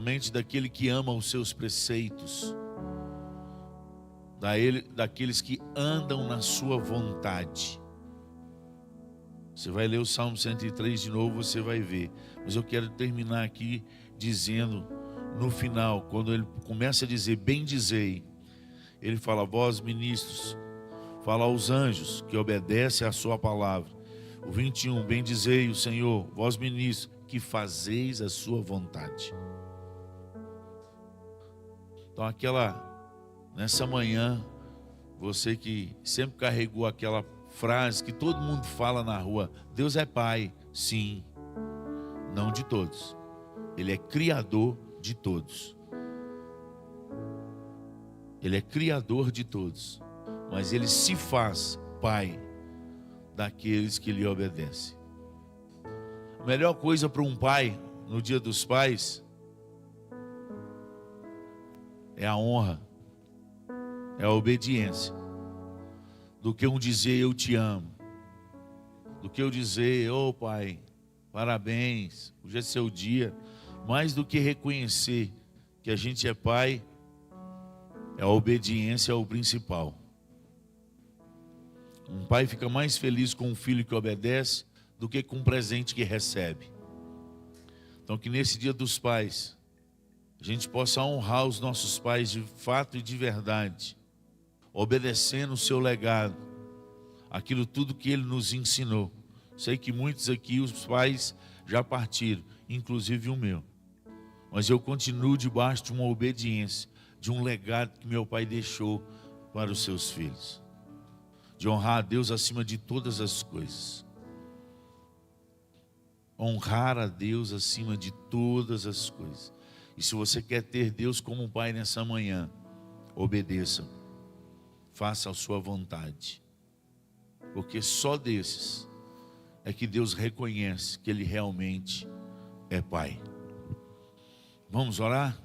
mente daquele que ama os seus preceitos, daqueles que andam na sua vontade. Você vai ler o Salmo 103 de novo, você vai ver. Mas eu quero terminar aqui dizendo, no final, quando ele começa a dizer, bendizei, ele fala, vós ministros, fala aos anjos que obedecem à sua palavra. O 21, bendizei o Senhor, vós ministros, que fazeis a sua vontade. Então nessa manhã, você que sempre carregou aquela frase que todo mundo fala na rua, Deus é Pai, sim, não de todos. Ele é Criador de todos. Ele é Criador de todos, mas Ele se faz Pai daqueles que lhe obedecem. A melhor coisa para um pai, no dia dos pais, é a honra, é a obediência, do que um dizer eu te amo, do que eu dizer, ô pai, parabéns, hoje é seu dia. Mais do que reconhecer que a gente é pai, a obediência é o principal. Um pai fica mais feliz com um filho que obedece do que com um presente que recebe. Então que nesse dia dos pais a gente possa honrar os nossos pais de fato e de verdade, obedecendo o seu legado, aquilo tudo que ele nos ensinou. Sei que muitos aqui, os pais já partiram, inclusive o meu, mas eu continuo debaixo de uma obediência, de um legado que meu pai deixou para os seus filhos, de honrar a Deus acima de todas as coisas. Honrar a Deus acima de todas as coisas. E se você quer ter Deus como um pai nessa manhã, obedeça, faça a sua vontade, porque só desses é que Deus reconhece que Ele realmente é Pai. Vamos orar?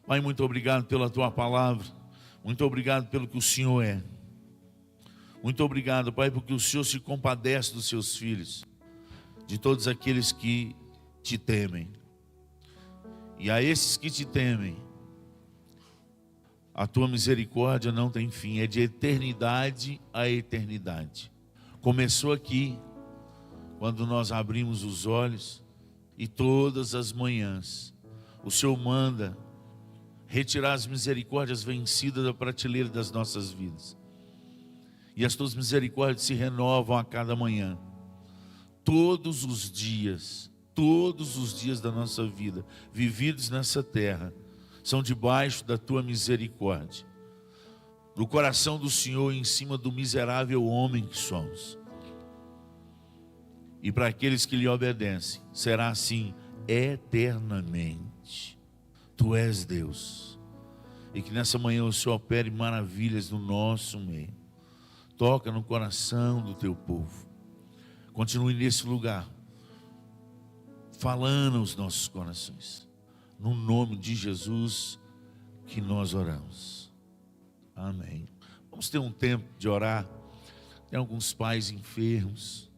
Pai, muito obrigado pela Tua palavra, muito obrigado pelo que o Senhor é. Muito obrigado, Pai, porque o Senhor se compadece dos seus filhos, de todos aqueles que te temem. E a esses que te temem, a tua misericórdia não tem fim, é de eternidade a eternidade. Começou aqui, quando nós abrimos os olhos, e todas as manhãs o Senhor manda retirar as misericórdias vencidas da prateleira das nossas vidas. E as tuas misericórdias se renovam a cada manhã. Todos os dias da nossa vida, vividos nessa terra, são debaixo da tua misericórdia. Do coração do Senhor em cima do miserável homem que somos. E para aqueles que lhe obedecem, será assim eternamente. Tu és Deus. E que nessa manhã o Senhor opere maravilhas no nosso meio. Toca no coração do teu povo. Continue nesse lugar, falando aos nossos corações. No nome de Jesus que nós oramos. Amém. Vamos ter um tempo de orar. Tem alguns pais enfermos,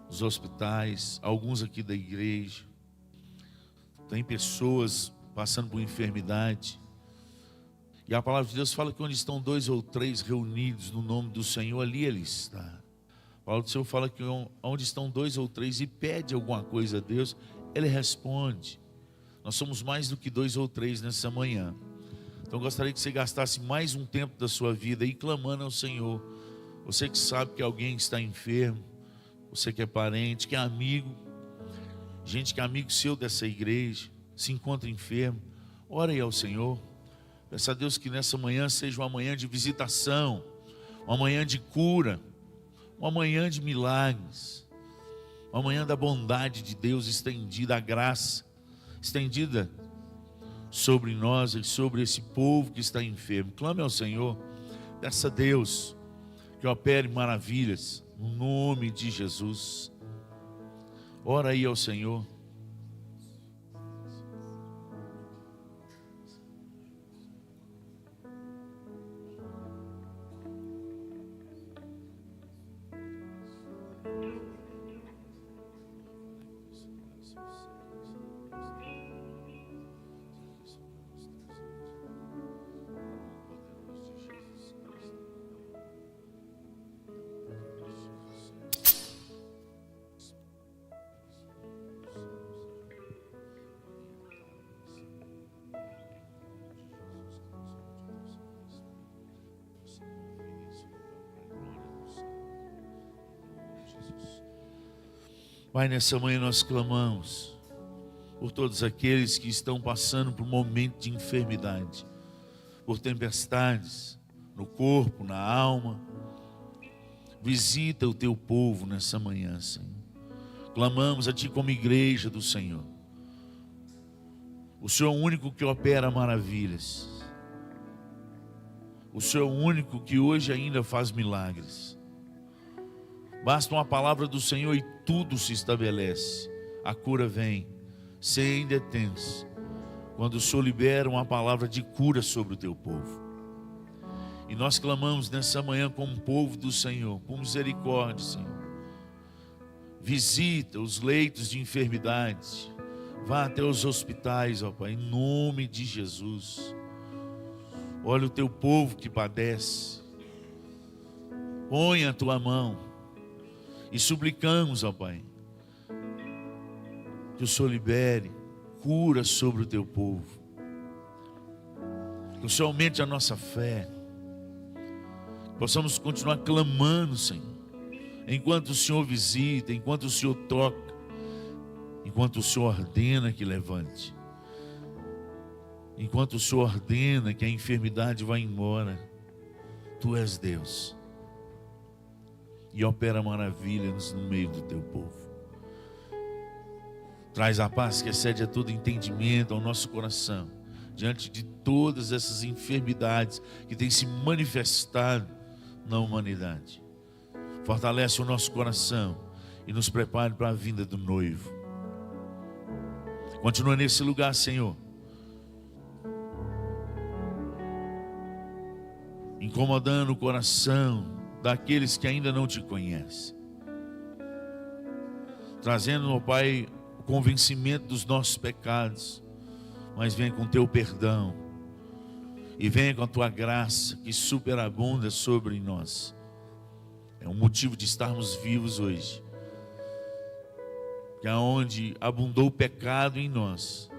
nos hospitais, alguns aqui da igreja. Tem pessoas passando por enfermidade. E a palavra de Deus fala que onde estão 2 ou 3 reunidos no nome do Senhor, ali Ele está. A palavra do Senhor fala que onde estão 2 ou 3 e pede alguma coisa a Deus, Ele responde. Nós somos mais do que 2 ou 3 nessa manhã. Então eu gostaria que você gastasse mais um tempo da sua vida aí clamando ao Senhor. Você que sabe que alguém está enfermo, você que é parente, que é amigo, gente que é amigo seu dessa igreja, se encontra enfermo, ore aí ao Senhor. Peça a Deus que nessa manhã seja uma manhã de visitação, uma manhã de cura, uma manhã de milagres, uma manhã da bondade de Deus estendida, a graça estendida sobre nós e sobre esse povo que está enfermo. Clame ao Senhor, peça a Deus que opere maravilhas no nome de Jesus. Ora aí ao Senhor. Pai, nessa manhã nós clamamos por todos aqueles que estão passando por um momento de enfermidade, por tempestades no corpo, na alma. Visita o teu povo nessa manhã, Senhor. Clamamos a Ti como igreja do Senhor. O Senhor é o único que opera maravilhas. O Senhor é o único que hoje ainda faz milagres. Basta uma palavra do Senhor e tudo se estabelece. A cura vem, sem detém-se. Quando o Senhor libera uma palavra de cura sobre o teu povo. E nós clamamos nessa manhã como povo do Senhor, por misericórdia, Senhor. Visita os leitos de enfermidade. Vá até os hospitais, ó Pai, em nome de Jesus. Olha o teu povo que padece. Põe a tua mão. E suplicamos, ó Pai, que o Senhor libere cura sobre o teu povo. Que o Senhor aumente a nossa fé. Possamos continuar clamando, Senhor, enquanto o Senhor visita, enquanto o Senhor toca, enquanto o Senhor ordena que levante, enquanto o Senhor ordena que a enfermidade vá embora. Tu és Deus e opera maravilhas no meio do teu povo. Traz a paz que excede a todo entendimento ao nosso coração, diante de todas essas enfermidades que têm se manifestado na humanidade. Fortalece o nosso coração e nos prepare para a vinda do noivo. Continua nesse lugar, Senhor, incomodando o coração daqueles que ainda não te conhecem, trazendo, ó Pai, o convencimento dos nossos pecados, mas vem com teu perdão e vem com a tua graça que superabunda sobre nós. É um motivo de estarmos vivos hoje, que aonde abundou o pecado em nós,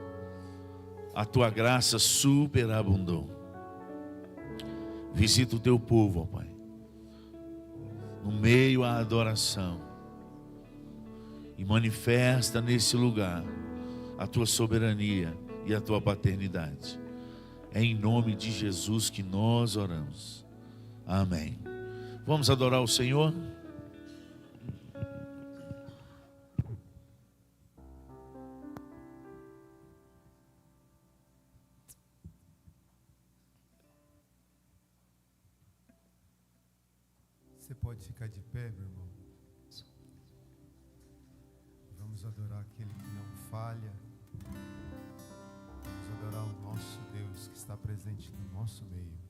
a tua graça superabundou. Visita o teu povo, ó Pai, no meio à adoração, e manifesta nesse lugar a tua soberania e a tua paternidade. É em nome de Jesus que nós oramos. Amém. Vamos adorar o Senhor? Você pode ficar de pé, meu irmão. Vamos adorar aquele que não falha. Vamos adorar o nosso Deus que está presente no nosso meio.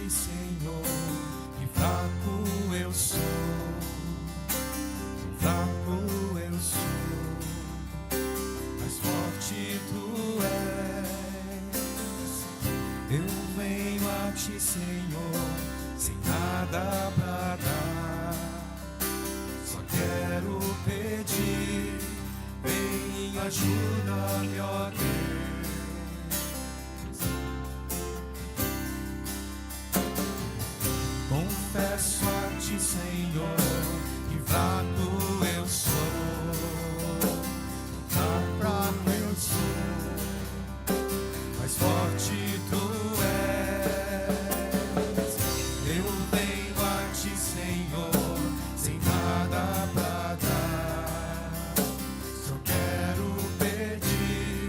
Senhor, que fraco eu sou, fraco eu sou, mas forte tu és. Eu venho a ti, Senhor, sem nada pra dar, só quero pedir, vem ajuda-me, ó Deus. Confesso a ti, Senhor, que fraco eu sou, fraco eu sou, mas forte tu és. Eu venho a ti, Senhor, sem nada pra dar, só quero pedir,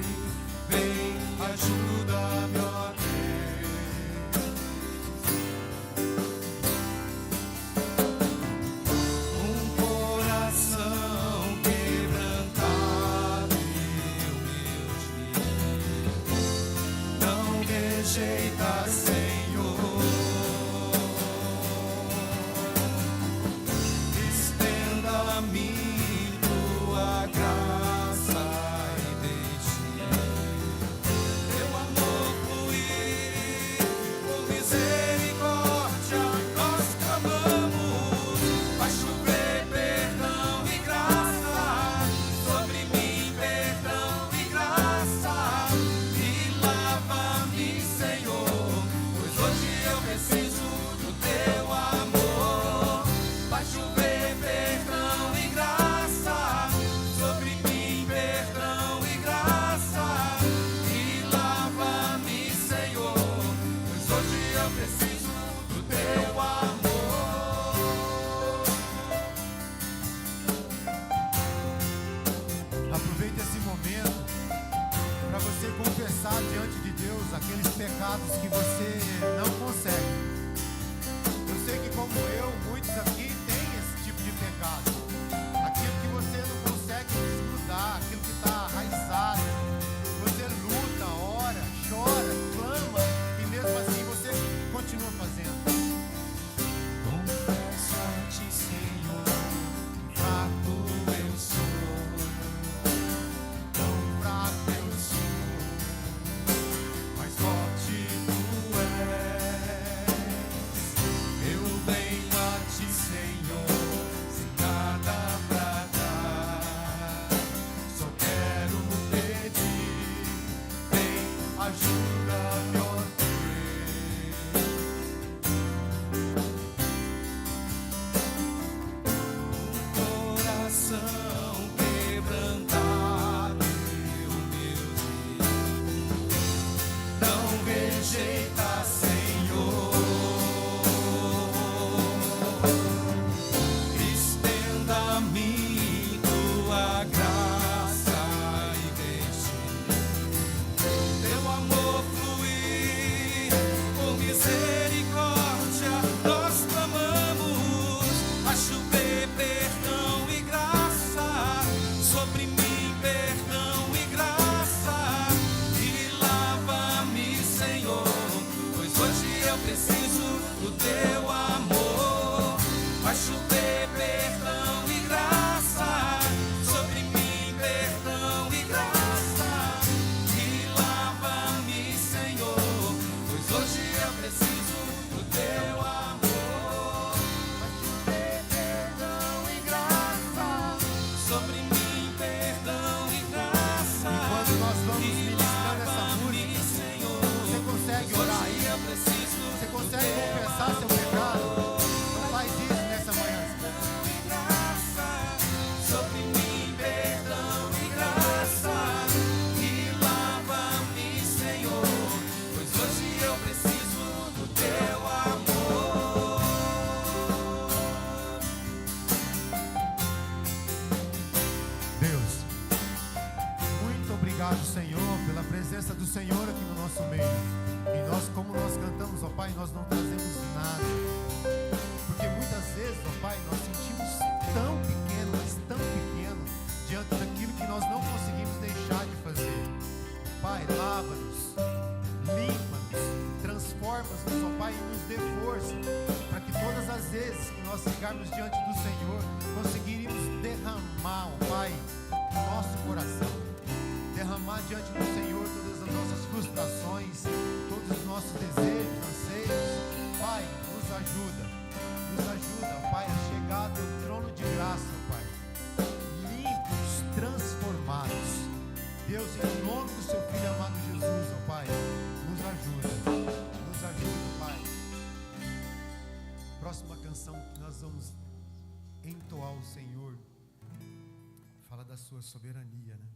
Soberania, né?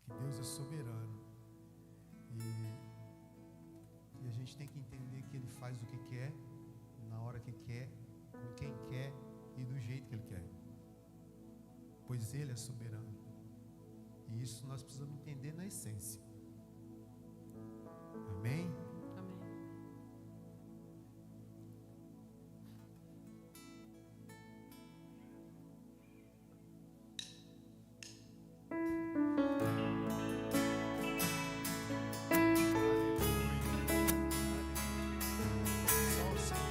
Que Deus é soberano e a gente tem que entender que Ele faz o que quer, na hora que quer, com quem quer e do jeito que Ele quer, pois Ele é soberano, e isso nós precisamos entender na essência. Amém? Só o Senhor.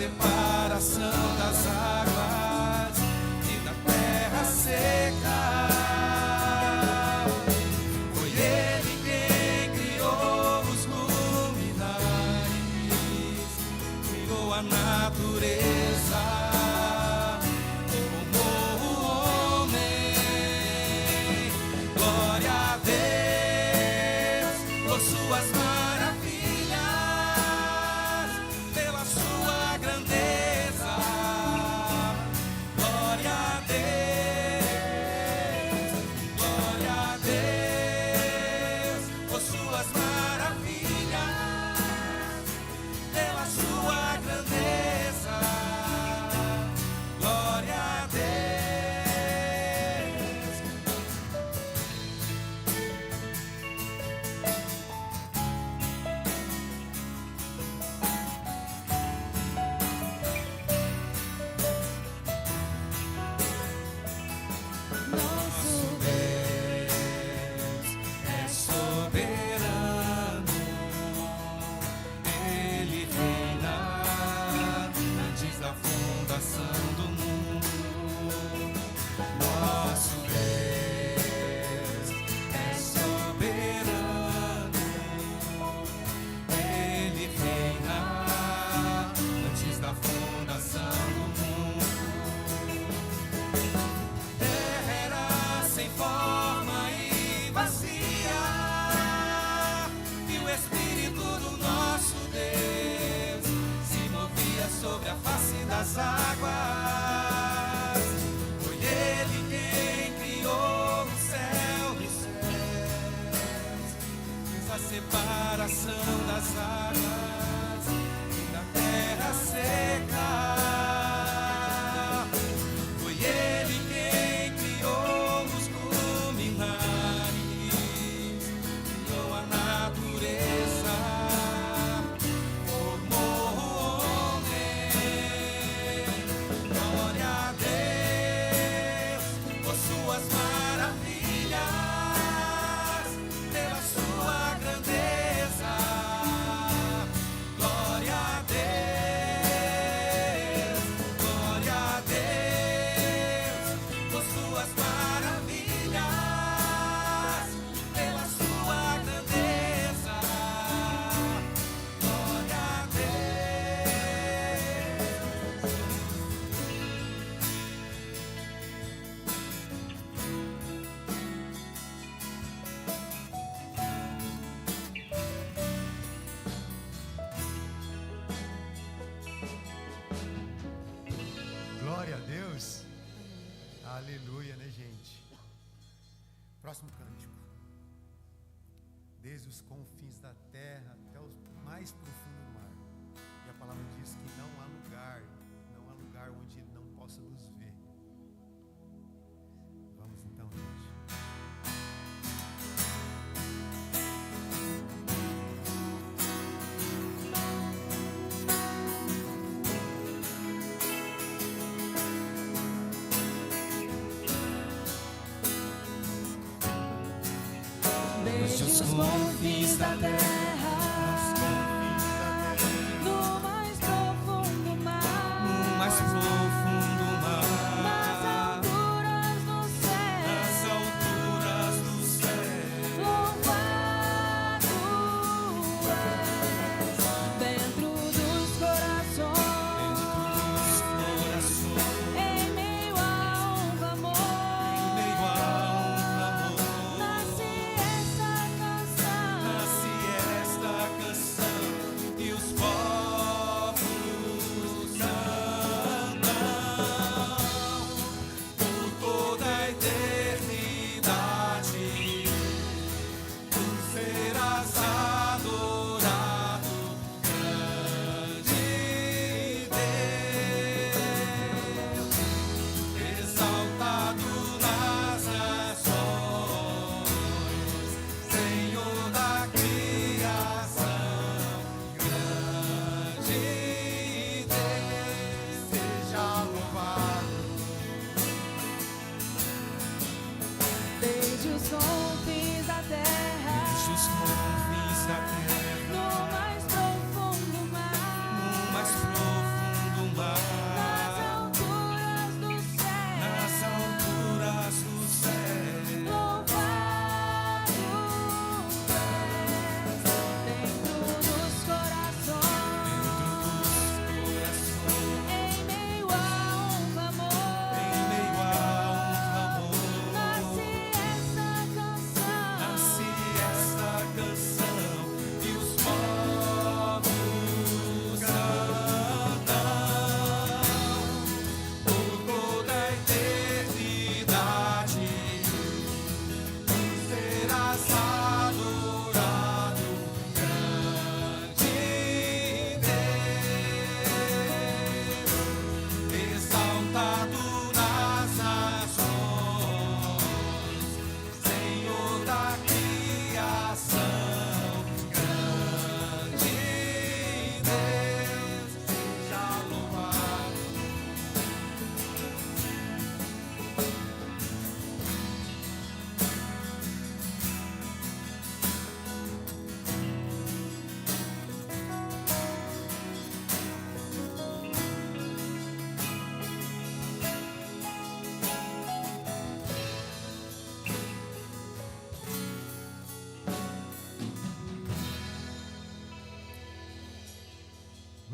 separação das águas e da terra seca. Foi Ele quem criou os luminares, criou a natureza, formou o homem. Glória a Deus por suas maravilhas, pela sua grandeza. Glória a Deus, glória a Deus por suas maravilhas, pela sua grandeza. Glória a Deus. Nosso Deus é soberano, Ele reina antes da fundação do mundo. Nosso Deus é soberano, Ele reina antes da fundação do mundo. Terra era sem forma e vazia, e o Espírito do nosso Deus se movia sobre a face das águas. Foi Ele quem criou o céu dos céus, fez a separação das águas e da terra seca. Foi Ele quem criou os luminares, criou a natureza, formou o homem. Glória a Deus por suas maravilhas, pela sua grandeza. Glória a Deus, glória a Deus por suas maravilhas, pela sua grandeza. Glória a Glória a Deus. Aleluia, né, gente? Próximo cântico. Desde os confins da terra até o mais profundo do mar. E a palavra diz que não há lugar onde Ele não possa nos ver. Vamos então, gente. Desde os confins da terra, no mais profundo mar, no mais profundo nas mar, alturas do céu, nas alturas do céu, louvado és, dentro dos corações, em meio a um clamor, nasce esta canção. nasce esta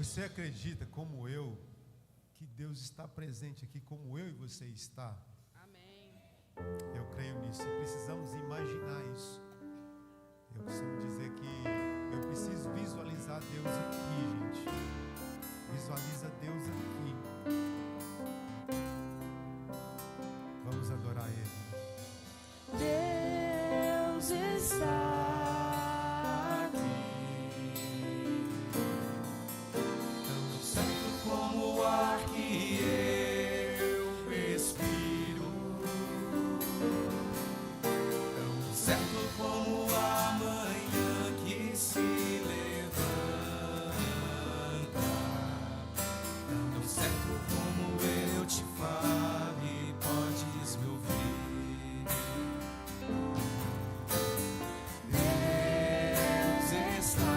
Você acredita, como eu, que Deus está presente aqui, como eu e você está? Amém. Eu creio nisso e precisamos imaginar isso. Eu costumo dizer que eu preciso visualizar Deus aqui, gente. Visualiza Deus aqui. Vamos adorar Ele. Deus está aqui. Tão certo como o ar que eu respiro, tão certo como a manhã que se levanta, tão certo como eu te falo e podes me ouvir. Deus está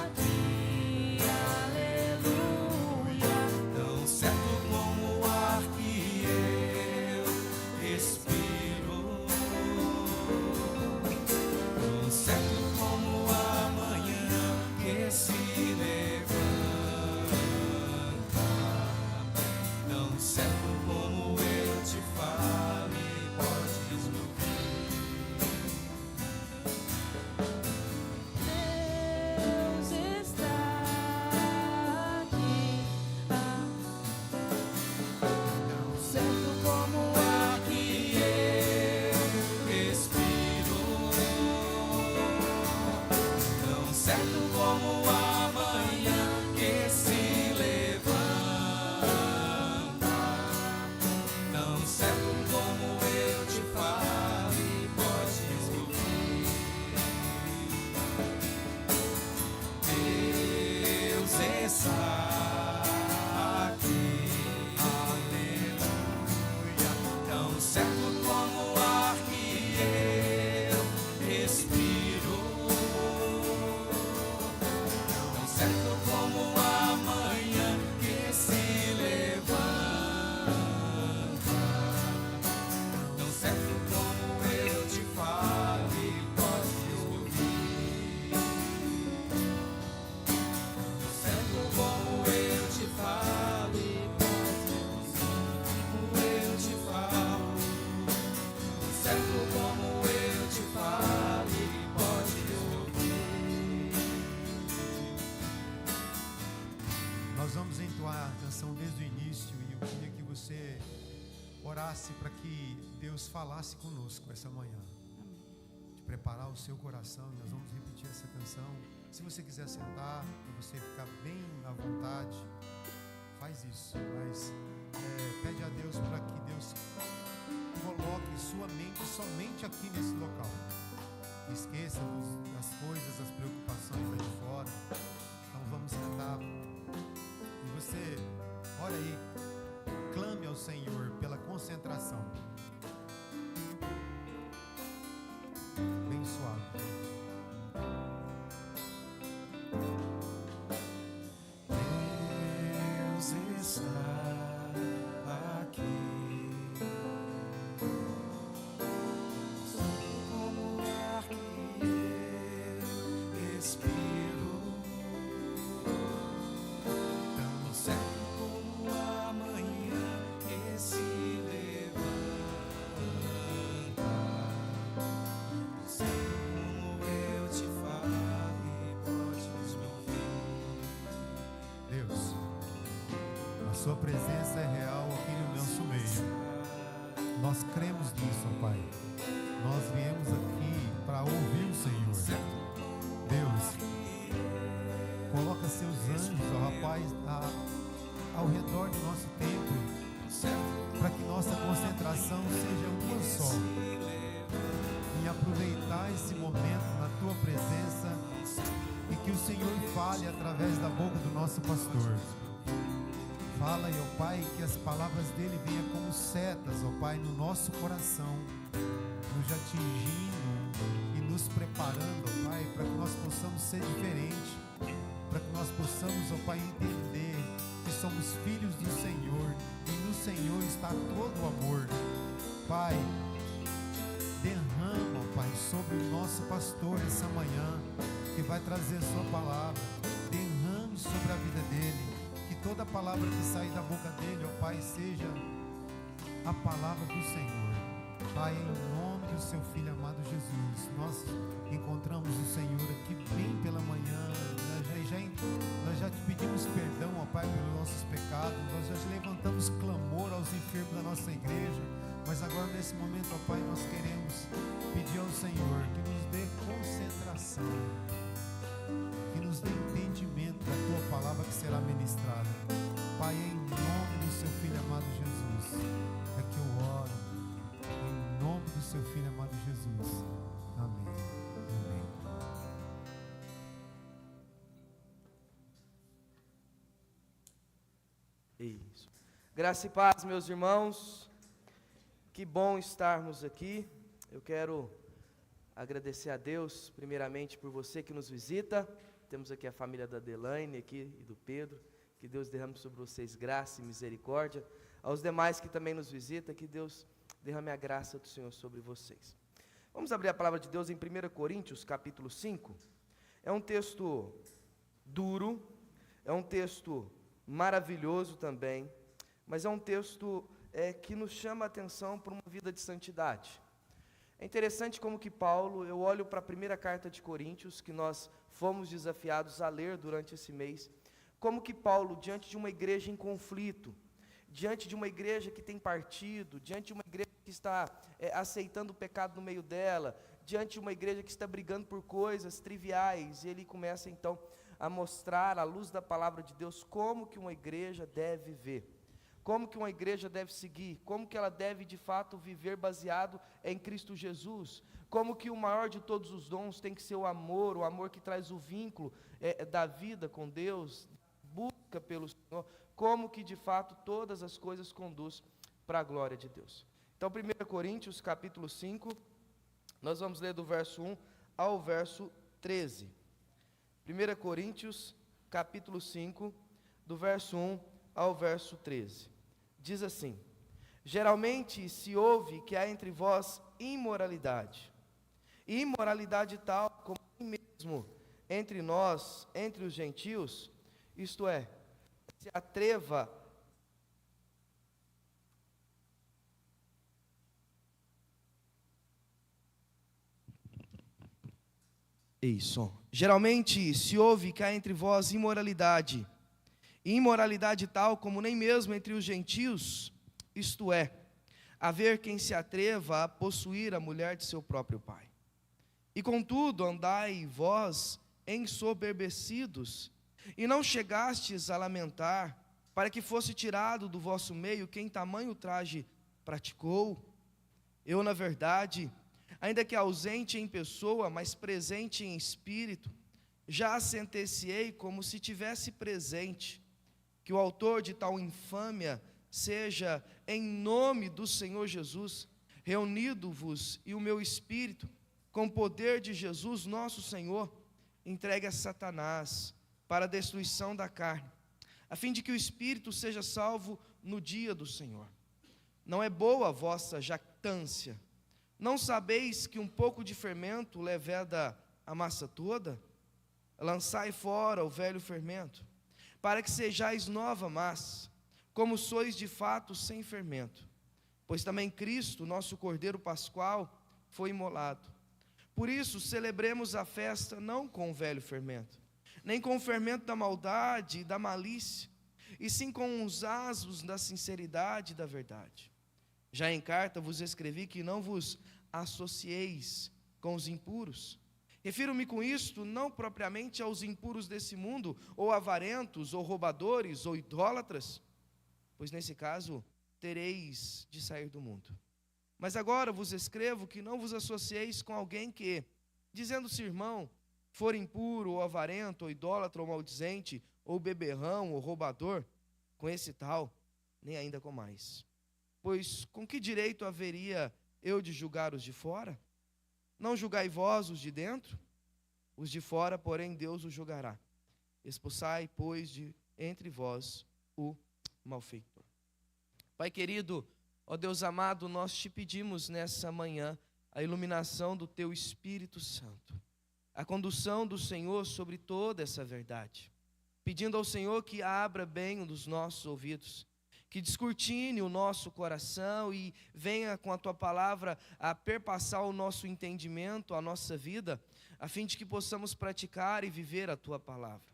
aqui, aleluia. Tão certo como o ar que eu respiro, tão certo como a manhã que se levanta, tão certo como eu te falo e podes me ouvir. Deus está aqui. Tão certo como o ar que eu respiro, tão certo como a manhã que se levanta, tão certo como eu te falo e podes me ouvir. Deus está aqui, aleluia. Tão certo como o ar que eu respiro, tão certo como a manhã que se levanta, tão certo como eu te falo e podes me ouvir. Certo como eu te falo e podes me ouvir. Como eu te falo, certo como eu te falo e podes me ouvir. Nós vamos entoar a canção desde o início e eu queria que você orasse para que Deus falasse conosco essa manhã. De preparar o seu coração e nós vamos repetir essa canção. Se você quiser sentar, para você ficar bem à vontade, faz isso. Mas pede a Deus para que Deus coloque sua mente somente aqui nesse local. Esqueça das coisas, das preocupações lá de fora. Então vamos cantar. E você, ora aí, clame ao Senhor pela concentração. Bem suave. Deus está aqui, como o ar que eu respiro, tão certo como a manhã que se levanta, tão certo como eu te falo e podes me ouvir. Deus, a sua presença é real aqui no nosso meio. Nós cremos nisso, ó Pai. Nós viemos aqui para ouvir o Senhor. Deus, coloca seus anjos, ó rapaz, ao redor do nosso templo, para que nossa concentração seja uma só. Em aproveitar esse momento na tua presença e que o Senhor fale através da boca do nosso pastor. Fala, ó Pai, que as palavras dele venham como setas, ó Pai, no nosso coração, nos atingindo e nos preparando, ó Pai, para que nós possamos ser diferentes, para que nós possamos, ó Pai, entender que somos filhos do Senhor e no Senhor está todo o amor. Pai, derrama, ó Pai, sobre o nosso pastor essa manhã, que vai trazer a sua palavra. Derrame sobre a vida dele. Que toda palavra que sair da boca dele, ó Pai, seja a palavra do Senhor. Pai, em nome do seu Filho amado Jesus, nós encontramos o Senhor aqui bem pela manhã. Nós já te pedimos perdão, ó Pai, pelos nossos pecados. Nós já levantamos clamor aos enfermos da nossa igreja. Mas agora, nesse momento, ó Pai, nós queremos pedir ao Senhor que nos dê concentração, que nos dê entendimento da tua palavra que será ministrada. Pai, em nome do seu Filho amado Jesus, é que eu oro. Em nome do seu Filho amado Jesus. Amém. Amém. Isso. Graça e paz, meus irmãos. Que bom estarmos aqui. Eu quero agradecer a Deus, primeiramente, por você que nos visita. Temos aqui a família da Adelaine aqui e do Pedro. Que Deus derrame sobre vocês graça e misericórdia. Aos demais que também nos visitam, que Deus derrame a graça do Senhor sobre vocês. Vamos abrir a palavra de Deus em 1 Coríntios, capítulo 5. É um texto duro, é um texto maravilhoso também, mas é um texto que nos chama a atenção para uma vida de santidade. É interessante como que Paulo, eu olho para a primeira carta de Coríntios, que nós fomos desafiados a ler durante esse mês, como que Paulo, diante de uma igreja em conflito, diante de uma igreja que tem partido, diante de uma igreja que está aceitando o pecado no meio dela, diante de uma igreja que está brigando por coisas triviais, ele começa então a mostrar, à luz da palavra de Deus, como que uma igreja deve viver, como que uma igreja deve seguir, como que ela deve de fato viver baseado em Cristo Jesus, como que o maior de todos os dons tem que ser o amor que traz o vínculo da vida com Deus, busca pelo Senhor, como que de fato todas as coisas conduzem para a glória de Deus. Então 1 Coríntios capítulo 5, nós vamos ler do verso 1 ao verso 13. 1 Coríntios capítulo 5, do verso 1 ao verso 13. Diz assim: geralmente se ouve que há entre vós imoralidade, e imoralidade tal como mesmo entre nós, entre os gentios, isto é, se atreva isso. Geralmente se ouve que há entre vós imoralidade, e imoralidade tal como nem mesmo entre os gentios, isto é, haver quem se atreva a possuir a mulher de seu próprio pai. E contudo andai vós ensoberbecidos, e não chegastes a lamentar, para que fosse tirado do vosso meio quem tamanho traje praticou. Eu, na verdade, ainda que ausente em pessoa, mas presente em espírito, já sentenciei como se tivesse presente, que o autor de tal infâmia seja, em nome do Senhor Jesus, reunido-vos e o meu espírito, com o poder de Jesus nosso Senhor, entregue a Satanás para a destruição da carne, a fim de que o espírito seja salvo no dia do Senhor. Não é boa a vossa jactância. Não sabeis que um pouco de fermento leveda a massa toda? Lançai fora o velho fermento, para que sejais nova massa, como sois de fato sem fermento. Pois também Cristo, nosso Cordeiro Pascual, foi imolado. Por isso celebremos a festa não com o velho fermento, nem com o fermento da maldade e da malícia, e sim com os asmos da sinceridade e da verdade. Já em carta vos escrevi que não vos associeis com os impuros. Refiro-me com isto não propriamente aos impuros desse mundo, ou avarentos, ou roubadores, ou idólatras, pois nesse caso tereis de sair do mundo. Mas agora vos escrevo que não vos associeis com alguém que, dizendo-se irmão, for impuro, ou avarento, ou idólatra, ou maldizente, ou beberrão, ou roubador, com esse tal, nem ainda com mais. Pois com que direito haveria eu de julgar os de fora? Não julgai vós os de dentro? Os de fora, porém, Deus os julgará. Expulsai, pois, de entre vós o malfeitor. Pai querido, ó Deus amado, nós te pedimos nessa manhã a iluminação do Teu Espírito Santo, a condução do Senhor sobre toda essa verdade. pedindo ao Senhor que abra bem um dos nossos ouvidos, que descortine o nosso coração e venha com a Tua palavra a perpassar o nosso entendimento, a nossa vida, a fim de que possamos praticar e viver a Tua palavra.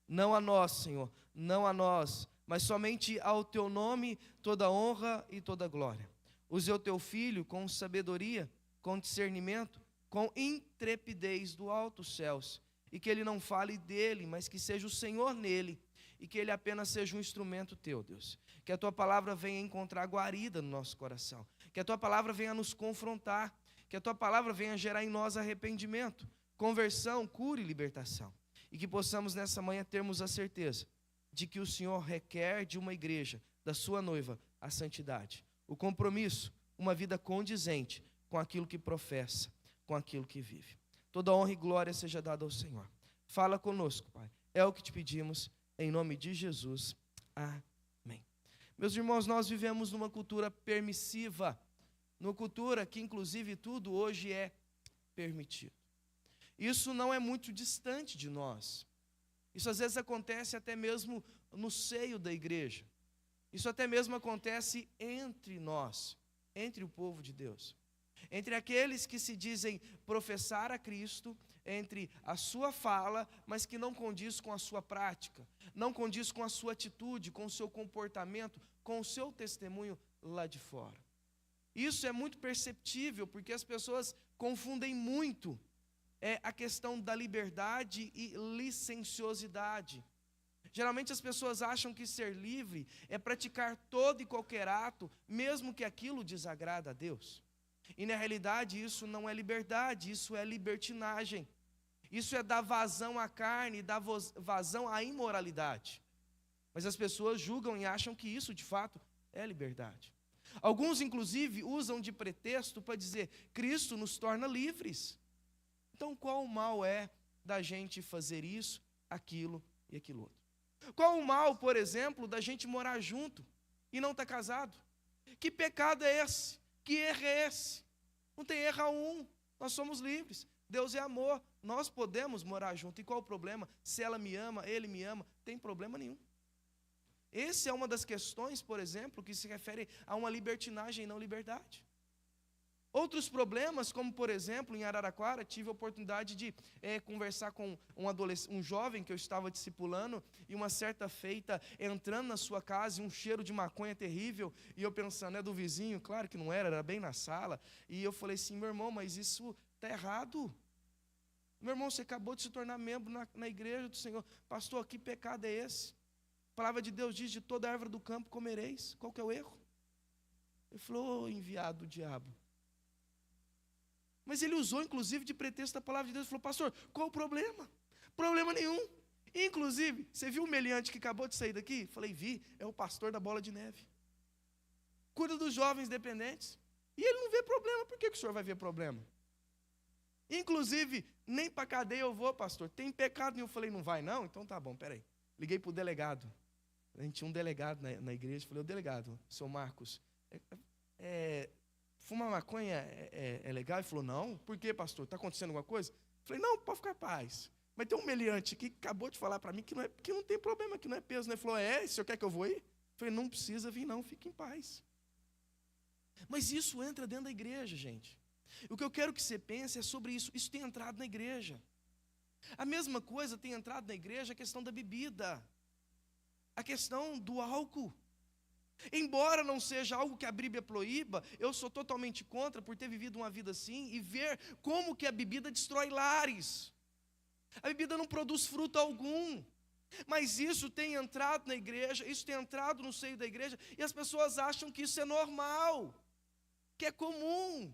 Não a nós, Senhor, não a nós, mas somente ao Teu nome toda honra e toda glória. Use o Teu Filho com sabedoria, com discernimento, com intrepidez do alto céus, e que Ele não fale dele, mas que seja o Senhor nele, e que Ele apenas seja um instrumento Teu, Deus. Que a Tua palavra venha encontrar guarida no nosso coração, que a Tua palavra venha nos confrontar, que a Tua palavra venha gerar em nós arrependimento, conversão, cura e libertação, e que possamos nessa manhã termos a certeza de que o Senhor requer de uma igreja, da sua noiva, a santidade, o compromisso, uma vida condizente com aquilo que professa, com aquilo que vive. Toda honra e glória seja dada ao Senhor. Fala conosco, Pai. É o que te pedimos, em nome de Jesus. Amém. Meus irmãos, nós vivemos numa cultura permissiva, numa cultura que inclusive tudo hoje é permitido. Isso não é muito distante de nós. Isso às vezes acontece até mesmo no seio da igreja. Isso até mesmo acontece entre nós, entre o povo de Deus. Entre aqueles que se dizem professar a Cristo, entre a sua fala, mas que não condiz com a sua prática, não condiz com a sua atitude, com o seu comportamento, com o seu testemunho lá de fora. Isso é muito perceptível, porque as pessoas confundem muito a questão da liberdade e licenciosidade. Geralmente as pessoas acham que ser livre é praticar todo e qualquer ato, mesmo que aquilo desagrada a Deus. E na realidade isso não é liberdade, isso é libertinagem. Isso é dar vazão à carne, dar vazão à imoralidade. Mas as pessoas julgam e acham que isso de fato é liberdade. Alguns inclusive usam de pretexto para dizer: Cristo nos torna livres. Então qual o mal é da gente fazer isso, aquilo e aquilo outro? Qual o mal, por exemplo, da gente morar junto e não estar casado? Que pecado é esse? Que erro é esse? Não tem erro algum, nós somos livres. Deus é amor, nós podemos morar junto. E qual o problema? Se ela me ama, ele me ama, tem problema nenhum. Essa é uma das questões, por exemplo, que se refere a uma libertinagem e não liberdade. Outros problemas, como por exemplo, em Araraquara, tive a oportunidade de conversar com um jovem que eu estava discipulando, e uma certa feita, entrando na sua casa, e um cheiro de maconha terrível, e eu pensando, é do vizinho? Claro que não era bem na sala, e eu falei assim: meu irmão, mas isso está errado. Meu irmão, você acabou de se tornar membro na igreja do Senhor. Pastor, que pecado é esse? A palavra de Deus diz: de toda árvore do campo comereis. Qual que é o erro? Ele falou: oh, enviado do diabo. Mas ele usou, inclusive, de pretexto a palavra de Deus. Ele falou: pastor, qual o problema? Problema nenhum. Inclusive, você viu o meliante que acabou de sair daqui? Falei: vi, é o pastor da Bola de Neve. Cuida dos jovens dependentes. E ele não vê problema. Por que o senhor vai ver problema? Inclusive, nem para cadeia eu vou, pastor. Tem pecado nenhum. Eu falei: não vai não? Então tá bom, peraí. Liguei para o delegado. A gente tinha um delegado na igreja. Falei: o delegado, seu Marcos, fumar maconha é legal? Ele falou: não. Por quê, pastor? Está acontecendo alguma coisa? Eu falei: não, pode ficar em paz. Mas tem um meliante que acabou de falar para mim que não tem problema, que não é peso. Ele falou: o senhor quer que eu vou ir? Eu falei: não precisa vir não, fique em paz. Mas isso entra dentro da igreja, gente. O que eu quero que você pense é sobre isso. Isso tem entrado na igreja. A mesma coisa tem entrado na igreja a questão da bebida, a questão do álcool. Embora não seja algo que a Bíblia proíba, eu sou totalmente contra por ter vivido uma vida assim e ver como que a bebida destrói lares. A bebida não produz fruto algum. Mas isso tem entrado na igreja, isso tem entrado no seio da igreja, e as pessoas acham que isso é normal, que é comum.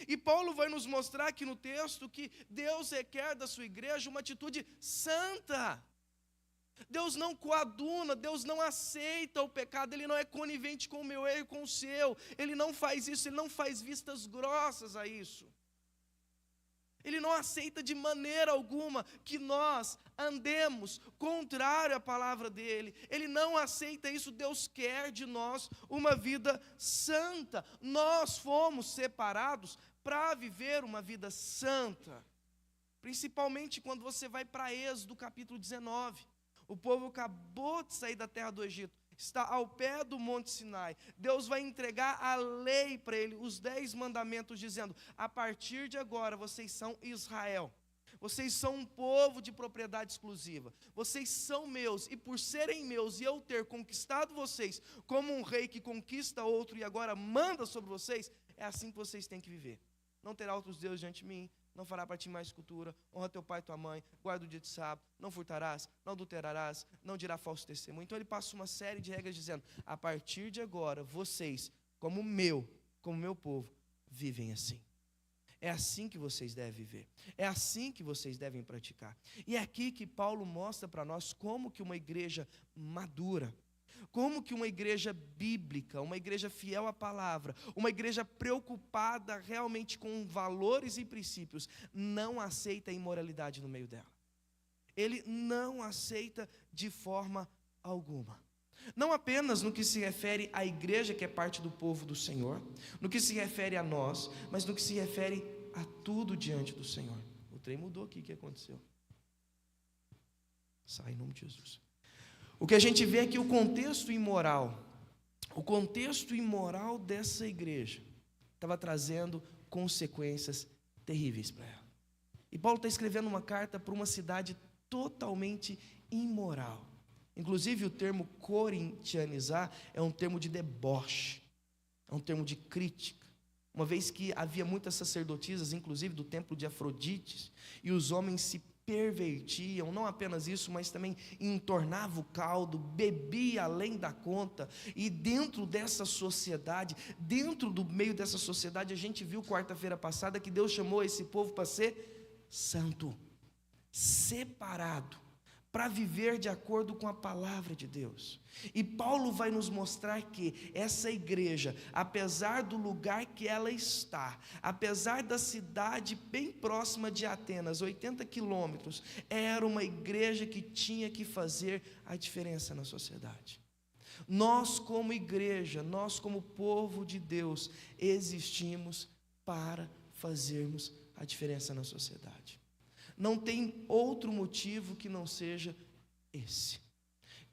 E Paulo vai nos mostrar aqui no texto que Deus requer da sua igreja uma atitude santa. Deus não coaduna, Deus não aceita o pecado, Ele não é conivente com o meu erro e com o seu. Ele não faz isso, Ele não faz vistas grossas a isso. Ele não aceita de maneira alguma que nós andemos contrário à palavra dEle. Ele não aceita isso. Deus quer de nós uma vida santa. Nós fomos separados para viver uma vida santa. Principalmente quando você vai para Êxodo capítulo 19. O povo acabou de sair da terra do Egito, está ao pé do Monte Sinai. Deus vai entregar a lei para ele, os 10 mandamentos, dizendo: a partir de agora vocês são Israel. Vocês são um povo de propriedade exclusiva. Vocês são meus, e por serem meus e eu ter conquistado vocês como um rei que conquista outro e agora manda sobre vocês, é assim que vocês têm que viver. Não terá outros deuses diante de mim, não fará para ti mais escultura, honra teu pai e tua mãe, guarda o dia de sábado, não furtarás, não adulterarás, não dirá falso testemunho. Então ele passa uma série de regras dizendo: a partir de agora, vocês, como meu povo, vivem assim. É assim que vocês devem viver, é assim que vocês devem praticar. E é aqui que Paulo mostra para nós como que uma igreja madura, como que uma igreja bíblica, uma igreja fiel à palavra, uma igreja preocupada realmente com valores e princípios, não aceita a imoralidade no meio dela. Ele não aceita de forma alguma. Não apenas no que se refere à igreja que é parte do povo do Senhor, no que se refere a nós, mas no que se refere a tudo diante do Senhor. O trem mudou aqui, o que aconteceu? Sai em nome de Jesus. O que a gente vê é que o contexto imoral dessa igreja estava trazendo consequências terríveis para ela. E Paulo está escrevendo uma carta para uma cidade totalmente imoral. Inclusive o termo corintianizar é um termo de deboche, é um termo de crítica, uma vez que havia muitas sacerdotisas, inclusive do templo de Afrodite, e os homens se pervertiam, não apenas isso, mas também entornava o caldo, bebia além da conta. E dentro dessa sociedade, dentro do meio dessa sociedade, a gente viu quarta-feira passada que Deus chamou esse povo para ser santo, separado, para viver de acordo com a palavra de Deus. E Paulo vai nos mostrar que essa igreja, apesar do lugar que ela está, apesar da cidade bem próxima de Atenas, 80 quilômetros, era uma igreja que tinha que fazer a diferença na sociedade. Nós como igreja, nós como povo de Deus, existimos para fazermos a diferença na sociedade. Não tem outro motivo que não seja esse.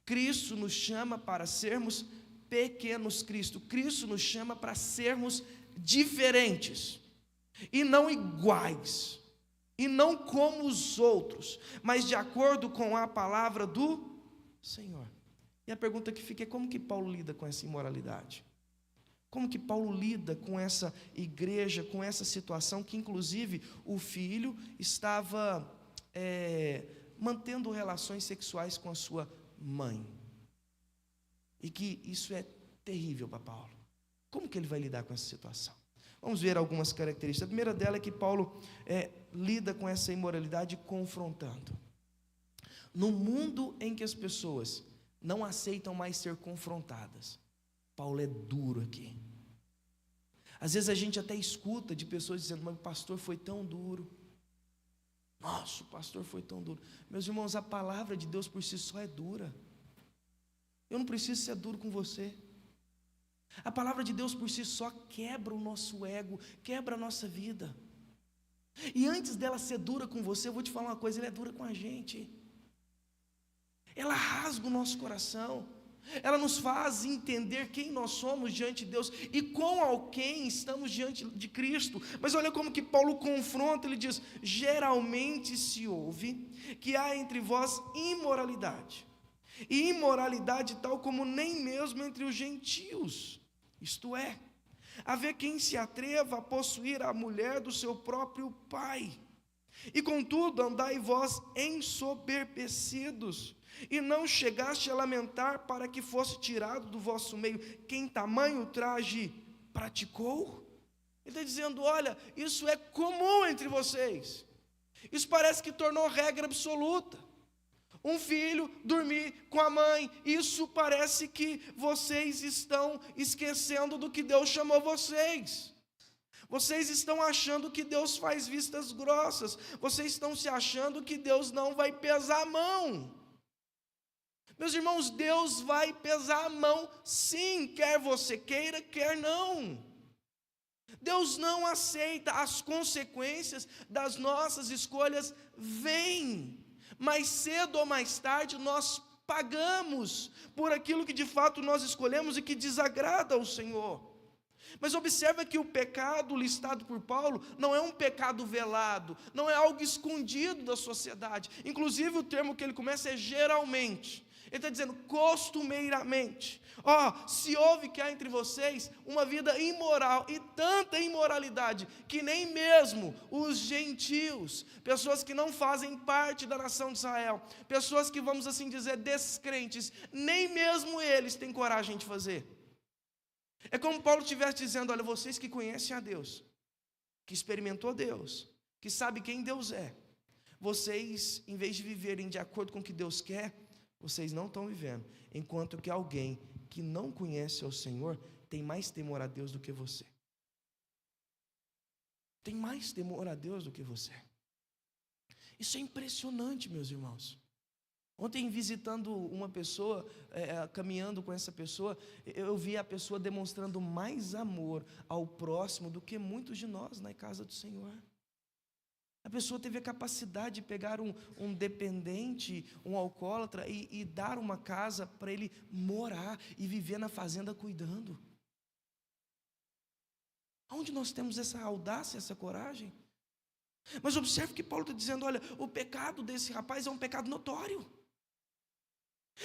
Cristo nos chama para sermos pequenos Cristo nos chama para sermos diferentes, e não iguais, e não como os outros, mas de acordo com a palavra do Senhor. E a pergunta que fica é: como que Paulo lida com essa imoralidade? Como que Paulo lida com essa igreja, com essa situação que inclusive o filho estava mantendo relações sexuais com a sua mãe? E que isso é terrível para Paulo. Como que ele vai lidar com essa situação? Vamos ver algumas características. A primeira dela é que Paulo lida com essa imoralidade confrontando. No mundo em que as pessoas não aceitam mais ser confrontadas, Paulo é duro aqui. Às vezes a gente até escuta de pessoas dizendo: mas o pastor foi tão duro. Nossa, o pastor foi tão duro. Meus irmãos, a palavra de Deus por si só é dura. Eu não preciso ser duro com você. A palavra de Deus por si só quebra o nosso ego, quebra a nossa vida. E antes dela ser dura com você, eu vou te falar uma coisa: ela é dura com a gente. Ela rasga o nosso coração. Ela nos faz entender quem nós somos diante de Deus e com quem estamos diante de Cristo. Mas olha como que Paulo confronta. Ele diz: geralmente se ouve que há entre vós imoralidade, e imoralidade tal como nem mesmo entre os gentios, isto é, haver quem se atreva a possuir a mulher do seu próprio pai. E contudo andai vós ensoberbecidos, e não chegaste a lamentar para que fosse tirado do vosso meio quem tamanho traje praticou? Ele está dizendo: olha, isso é comum entre vocês. Isso parece que tornou regra absoluta. Um filho dormir com a mãe, isso parece que vocês estão esquecendo do que Deus chamou vocês. Vocês estão achando que Deus faz vistas grossas. Vocês estão se achando que Deus não vai pesar a mão. Meus irmãos, Deus vai pesar a mão, sim, quer você queira, quer não. Deus não aceita as consequências das nossas escolhas, vêm, mais cedo ou mais tarde nós pagamos por aquilo que de fato nós escolhemos e que desagrada ao Senhor. Mas observa que o pecado listado por Paulo não é um pecado velado, não é algo escondido da sociedade. Inclusive o termo que ele começa é geralmente. Ele está dizendo costumeiramente. Se houve que há entre vocês uma vida imoral e tanta imoralidade que nem mesmo os gentios, pessoas que não fazem parte da nação de Israel, pessoas que, vamos assim dizer, descrentes, nem mesmo eles têm coragem de fazer. É como Paulo estivesse dizendo: olha, vocês que conhecem a Deus, que experimentou Deus, que sabe quem Deus é, vocês, em vez de viverem de acordo com o que Deus quer, vocês não estão vivendo, enquanto que alguém que não conhece ao Senhor tem mais temor a Deus do que você. Tem mais temor a Deus do que você. Isso é impressionante, meus irmãos. Ontem, visitando uma pessoa, caminhando com essa pessoa, eu vi a pessoa demonstrando mais amor ao próximo do que muitos de nós na casa do Senhor. A pessoa teve a capacidade de pegar um dependente, um alcoólatra, e dar uma casa para ele morar e viver na fazenda cuidando. Onde nós temos essa audácia, essa coragem? Mas observe que Paulo está dizendo: olha, o pecado desse rapaz é um pecado notório.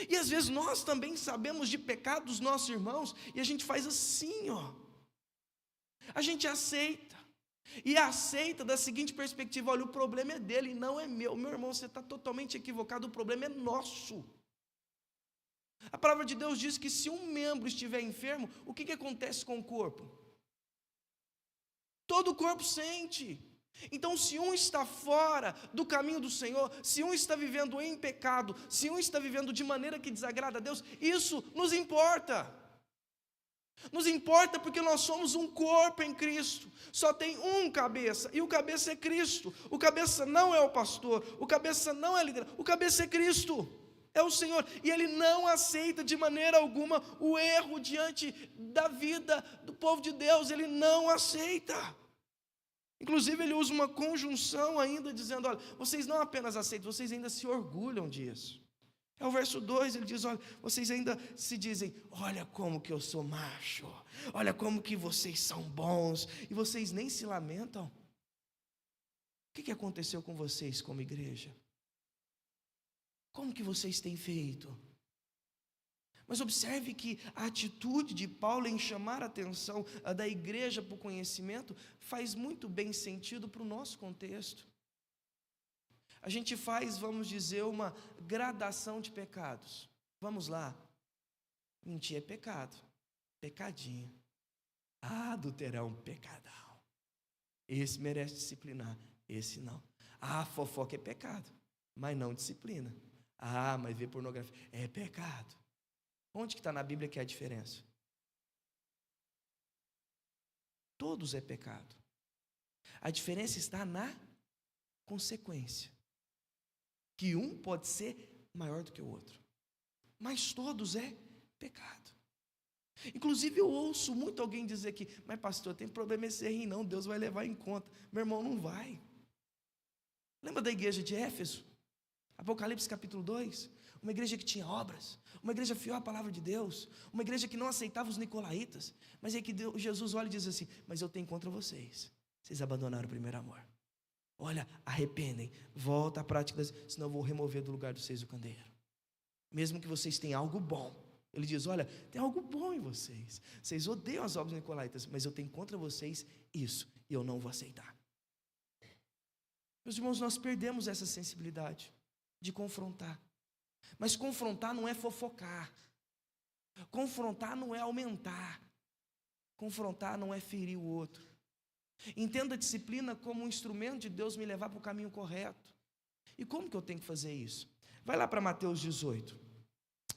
E às vezes nós também sabemos de pecado dos nossos irmãos, e a gente faz assim, a gente aceita. E aceita da seguinte perspectiva: olha, o problema é dele, não é meu. Meu irmão, você está totalmente equivocado, o problema é nosso. A palavra de Deus diz que se um membro estiver enfermo, o que acontece com o corpo? Todo o corpo sente. Então, se um está fora do caminho do Senhor, se um está vivendo em pecado, se um está vivendo de maneira que desagrada a Deus, isso nos importa. Nos importa porque nós somos um corpo em Cristo. Só tem um cabeça, e o cabeça é Cristo. O cabeça não é o pastor, o cabeça não é a liderança, o cabeça é Cristo, é o Senhor. E Ele não aceita de maneira alguma o erro diante da vida do povo de Deus. Ele não aceita. Inclusive ele usa uma conjunção ainda, dizendo: olha, vocês não apenas aceitam, vocês ainda se orgulham disso. É o verso 2, ele diz: olha, vocês ainda se dizem: olha como que eu sou macho, olha como que vocês são bons, e vocês nem se lamentam. O que aconteceu com vocês como igreja? Como que vocês têm feito? Mas observe que a atitude de Paulo em chamar a atenção da igreja para o conhecimento faz muito bem sentido para o nosso contexto. A gente faz, vamos dizer, uma gradação de pecados. Vamos lá. Mentir é pecado. Pecadinho. Adulterar é um pecadão. Esse merece disciplinar, esse não. Fofoca é pecado, mas não disciplina. Mas ver pornografia é pecado. Onde que está na Bíblia que é a diferença? Todos é pecado. A diferença está na consequência. Que um pode ser maior do que o outro. Mas todos é pecado. Inclusive eu ouço muito alguém dizer que: mas pastor, tem problema esse rim não, Deus vai levar em conta. Meu irmão, não vai. Lembra da igreja de Éfeso? Apocalipse capítulo 2, uma igreja que tinha obras, uma igreja fiel à palavra de Deus, uma igreja que não aceitava os nicolaítas, mas é que Jesus olha e diz assim: mas eu tenho contra vocês, vocês abandonaram o primeiro amor. Olha, arrependem, volta à prática, senão eu vou remover do lugar de vocês o candeeiro. Mesmo que vocês tenham algo bom, ele diz: olha, tem algo bom em vocês, vocês odeiam as obras nicolaítas, mas eu tenho contra vocês isso, e eu não vou aceitar. Meus irmãos, nós perdemos essa sensibilidade de confrontar. Mas confrontar não é fofocar. Confrontar não é aumentar. Confrontar não é ferir o outro. Entenda a disciplina como um instrumento de Deus me levar para o caminho correto. E como que eu tenho que fazer isso? Vai lá para Mateus 18,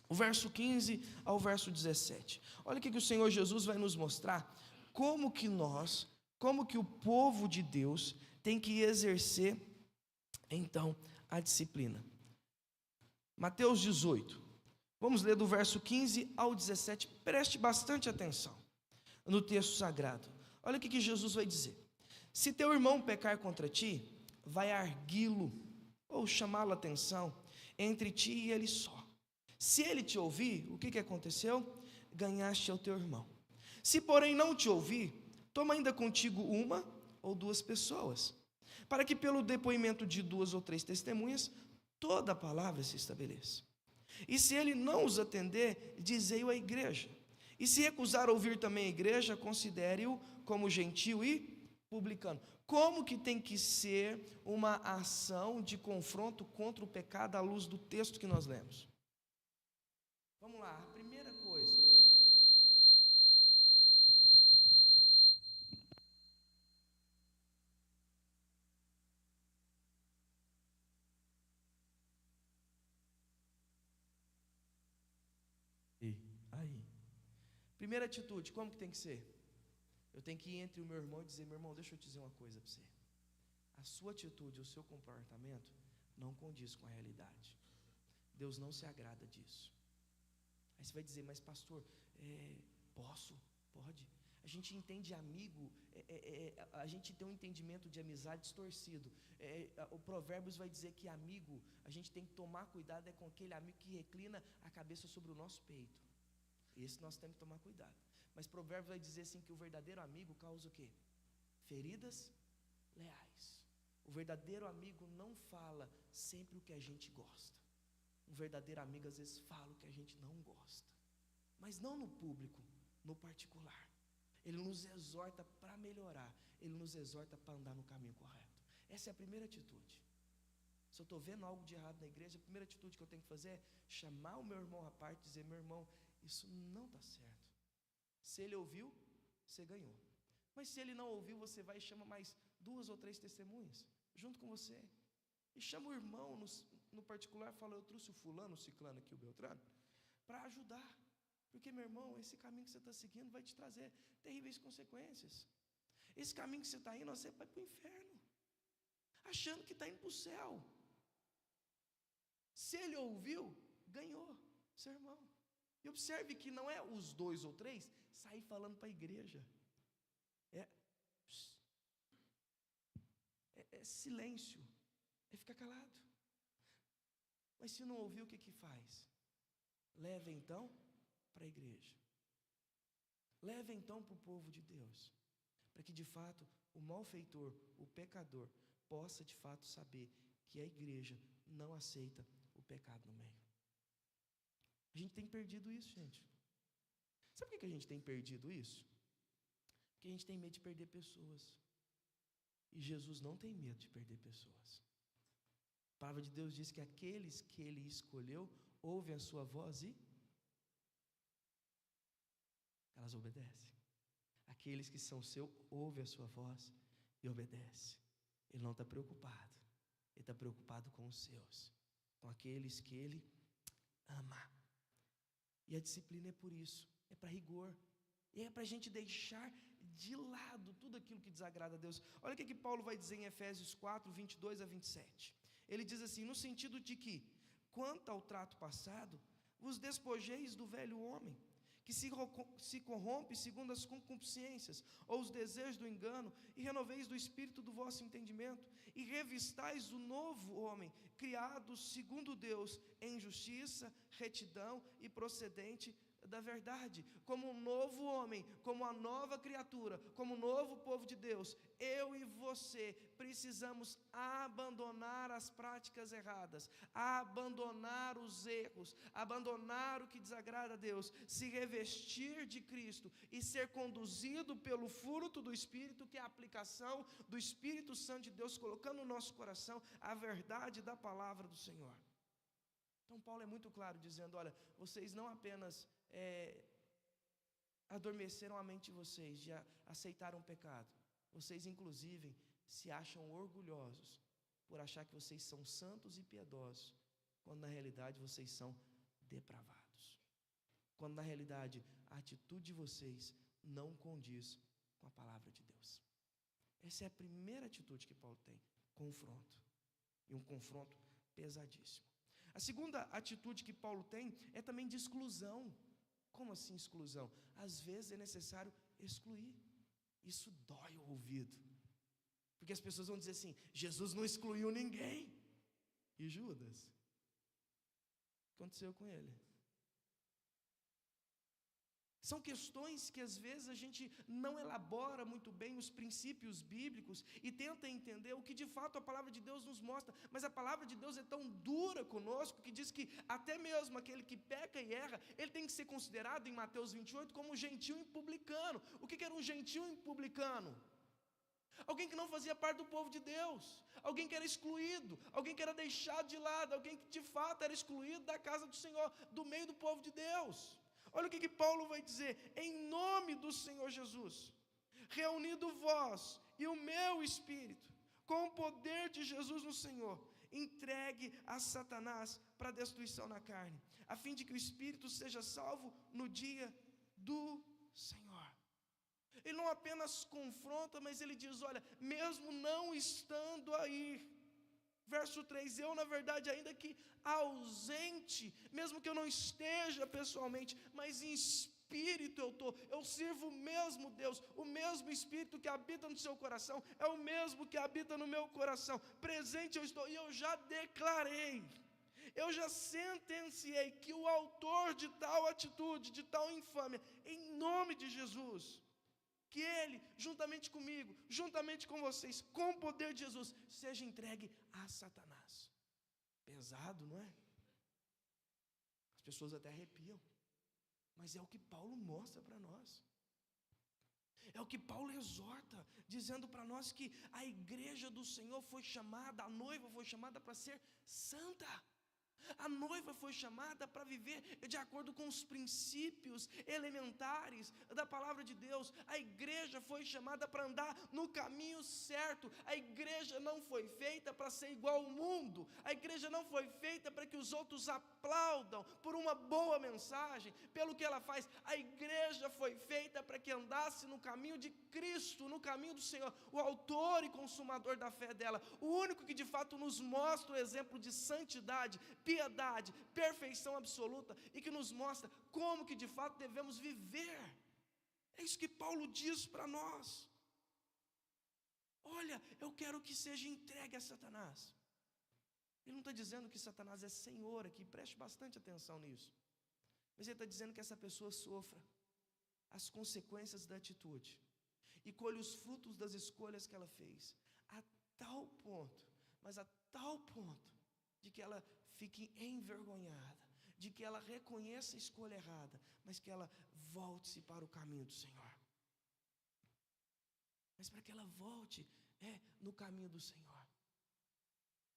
o verso 15 ao verso 17. Olha o que o Senhor Jesus vai nos mostrar. Como que o povo de Deus tem que exercer, então, a disciplina. Mateus 18, vamos ler do verso 15 ao 17, preste bastante atenção no texto sagrado. Olha o que Jesus vai dizer: se teu irmão pecar contra ti, vai arguí-lo, ou chamá-lo a atenção entre ti e ele só. Se ele te ouvir, o que aconteceu? Ganhaste ao teu irmão. Se porém não te ouvir, toma ainda contigo uma ou duas pessoas, para que pelo depoimento de 2 ou 3 testemunhas, toda a palavra se estabeleça. E se ele não os atender, dizei-o à igreja. E se recusar ouvir também a igreja, considere-o como gentil e publicano. Como que tem que ser uma ação de confronto contra o pecado à luz do texto que nós lemos? Vamos lá, a primeira coisa. Aí. Primeira atitude, como que tem que ser? Eu tenho que ir entre o meu irmão e dizer: meu irmão, deixa eu te dizer uma coisa para você. A sua atitude, o seu comportamento não condiz com a realidade. Deus não se agrada disso. Aí você vai dizer: mas pastor, posso? Pode. A gente entende amigo, a gente tem um entendimento de amizade distorcido. O Provérbios vai dizer que amigo, a gente tem que tomar cuidado com aquele amigo que reclina a cabeça sobre o nosso peito. Esse nós temos que tomar cuidado. Mas Provérbios vai dizer assim que o verdadeiro amigo causa o quê? Feridas leais. O verdadeiro amigo não fala sempre o que a gente gosta. Um verdadeiro amigo às vezes fala o que a gente não gosta, mas não no público, no particular. Ele nos exorta para melhorar, ele nos exorta para andar no caminho correto. Essa é a primeira atitude. Se eu estou vendo algo de errado na igreja, a primeira atitude que eu tenho que fazer é chamar o meu irmão à parte e dizer: meu irmão, isso não está certo. Se ele ouviu, você ganhou. Mas se ele não ouviu, você vai e chama mais 2 ou 3 testemunhas junto com você. E chama o irmão no particular, fala: eu trouxe o fulano, o ciclano aqui, o Beltrano, para ajudar. Porque, meu irmão, esse caminho que você está seguindo vai te trazer terríveis consequências. Esse caminho que você está indo, você vai para o inferno, achando que está indo para o céu. Se ele ouviu, ganhou, seu irmão. E observe que não é os 2 ou 3 sair falando para a igreja. É silêncio, é ficar calado. Mas se não ouviu, o que faz? Leva então para a igreja. Leva então para o povo de Deus, para que de fato o malfeitor, o pecador, possa de fato saber que a igreja não aceita o pecado no meio. A gente tem perdido isso, gente. Sabe por que a gente tem perdido isso? Porque a gente tem medo de perder pessoas. E Jesus não tem medo de perder pessoas. A palavra de Deus diz que aqueles que Ele escolheu ouvem a sua voz e elas obedecem. Aqueles que são seu ouvem a sua voz e obedecem. Ele não está preocupado. Ele está preocupado com os seus, com aqueles que Ele ama. E a disciplina é por isso, é para rigor. E é para a gente deixar de lado tudo aquilo que desagrada a Deus. Olha o que Paulo vai dizer em Efésios 4, 22 a 27. Ele diz assim, no sentido de que, quanto ao trato passado, vos despojeis do velho homem, que se corrompe segundo as concupiscências, ou os desejos do engano, e renoveis do espírito do vosso entendimento, e revistais o novo homem, criado segundo Deus, em justiça, retidão e procedente da verdade, como um novo homem, como uma nova criatura, como um novo povo de Deus. Eu e você precisamos abandonar as práticas erradas, abandonar os erros, abandonar o que desagrada a Deus, se revestir de Cristo e ser conduzido pelo fruto do Espírito, que é a aplicação do Espírito Santo de Deus, colocando no nosso coração a verdade da palavra do Senhor. Então Paulo é muito claro dizendo, olha, vocês não apenas adormeceram a mente de vocês, de aceitar um pecado, vocês inclusive se acham orgulhosos por achar que vocês são santos e piedosos, quando na realidade vocês são depravados, quando na realidade a atitude de vocês não condiz com a palavra de Deus. Essa é a primeira atitude que Paulo tem, confronto, e um confronto pesadíssimo. A segunda atitude que Paulo tem é também de exclusão. Como assim exclusão? Às vezes é necessário excluir. Isso dói o ouvido, porque as pessoas vão dizer assim, Jesus não excluiu ninguém. E Judas? O que aconteceu com ele? São questões que às vezes a gente não elabora muito bem os princípios bíblicos e tenta entender o que de fato a palavra de Deus nos mostra, mas a palavra de Deus é tão dura conosco que diz que até mesmo aquele que peca e erra, ele tem que ser considerado em Mateus 28 como um gentil e publicano. O que era um gentil e publicano? Alguém que não fazia parte do povo de Deus, alguém que era excluído, alguém que era deixado de lado, alguém que de fato era excluído da casa do Senhor, do meio do povo de Deus. Olha o que Paulo vai dizer: em nome do Senhor Jesus, reunido vós e o meu espírito, com o poder de Jesus no Senhor, entregue a Satanás para a destruição na carne, a fim de que o espírito seja salvo no dia do Senhor. Ele não apenas confronta, mas ele diz: olha, mesmo não estando aí, verso 3, eu na verdade, ainda que ausente, mesmo que eu não esteja pessoalmente, mas em espírito eu sirvo o mesmo Deus, o mesmo Espírito que habita no seu coração, é o mesmo que habita no meu coração, presente eu estou, e eu já declarei, eu já sentenciei que o autor de tal atitude, de tal infâmia, em nome de Jesus, que ele, juntamente comigo, juntamente com vocês, com o poder de Jesus, seja entregue a Satanás. Pesado, não é? As pessoas até arrepiam, mas é o que Paulo mostra para nós. É o que Paulo exorta, dizendo para nós que a igreja do Senhor foi chamada, a noiva foi chamada para ser santa. A noiva foi chamada para viver de acordo com os princípios elementares da palavra de Deus. A igreja foi chamada para andar no caminho certo. A igreja não foi feita para ser igual ao mundo. A igreja não foi feita para que os outros aplaudam por uma boa mensagem, pelo que ela faz. A igreja foi feita para que andasse no caminho de Cristo, no caminho do Senhor, o autor e consumador da fé dela, o único que de fato nos mostra o exemplo de santidade, piedade, perfeição absoluta, e que nos mostra como que de fato devemos viver. É isso que Paulo diz para nós. Olha, eu quero que seja entregue a Satanás. Ele não está dizendo que Satanás é senhor aqui, preste bastante atenção nisso, mas ele está dizendo que essa pessoa sofra as consequências da atitude e colhe os frutos das escolhas que ela fez, a tal ponto, mas a tal ponto, de que ela fique envergonhada, de que ela reconheça a escolha errada, mas que ela volte-se para o caminho do Senhor. Mas para que ela volte no caminho do Senhor,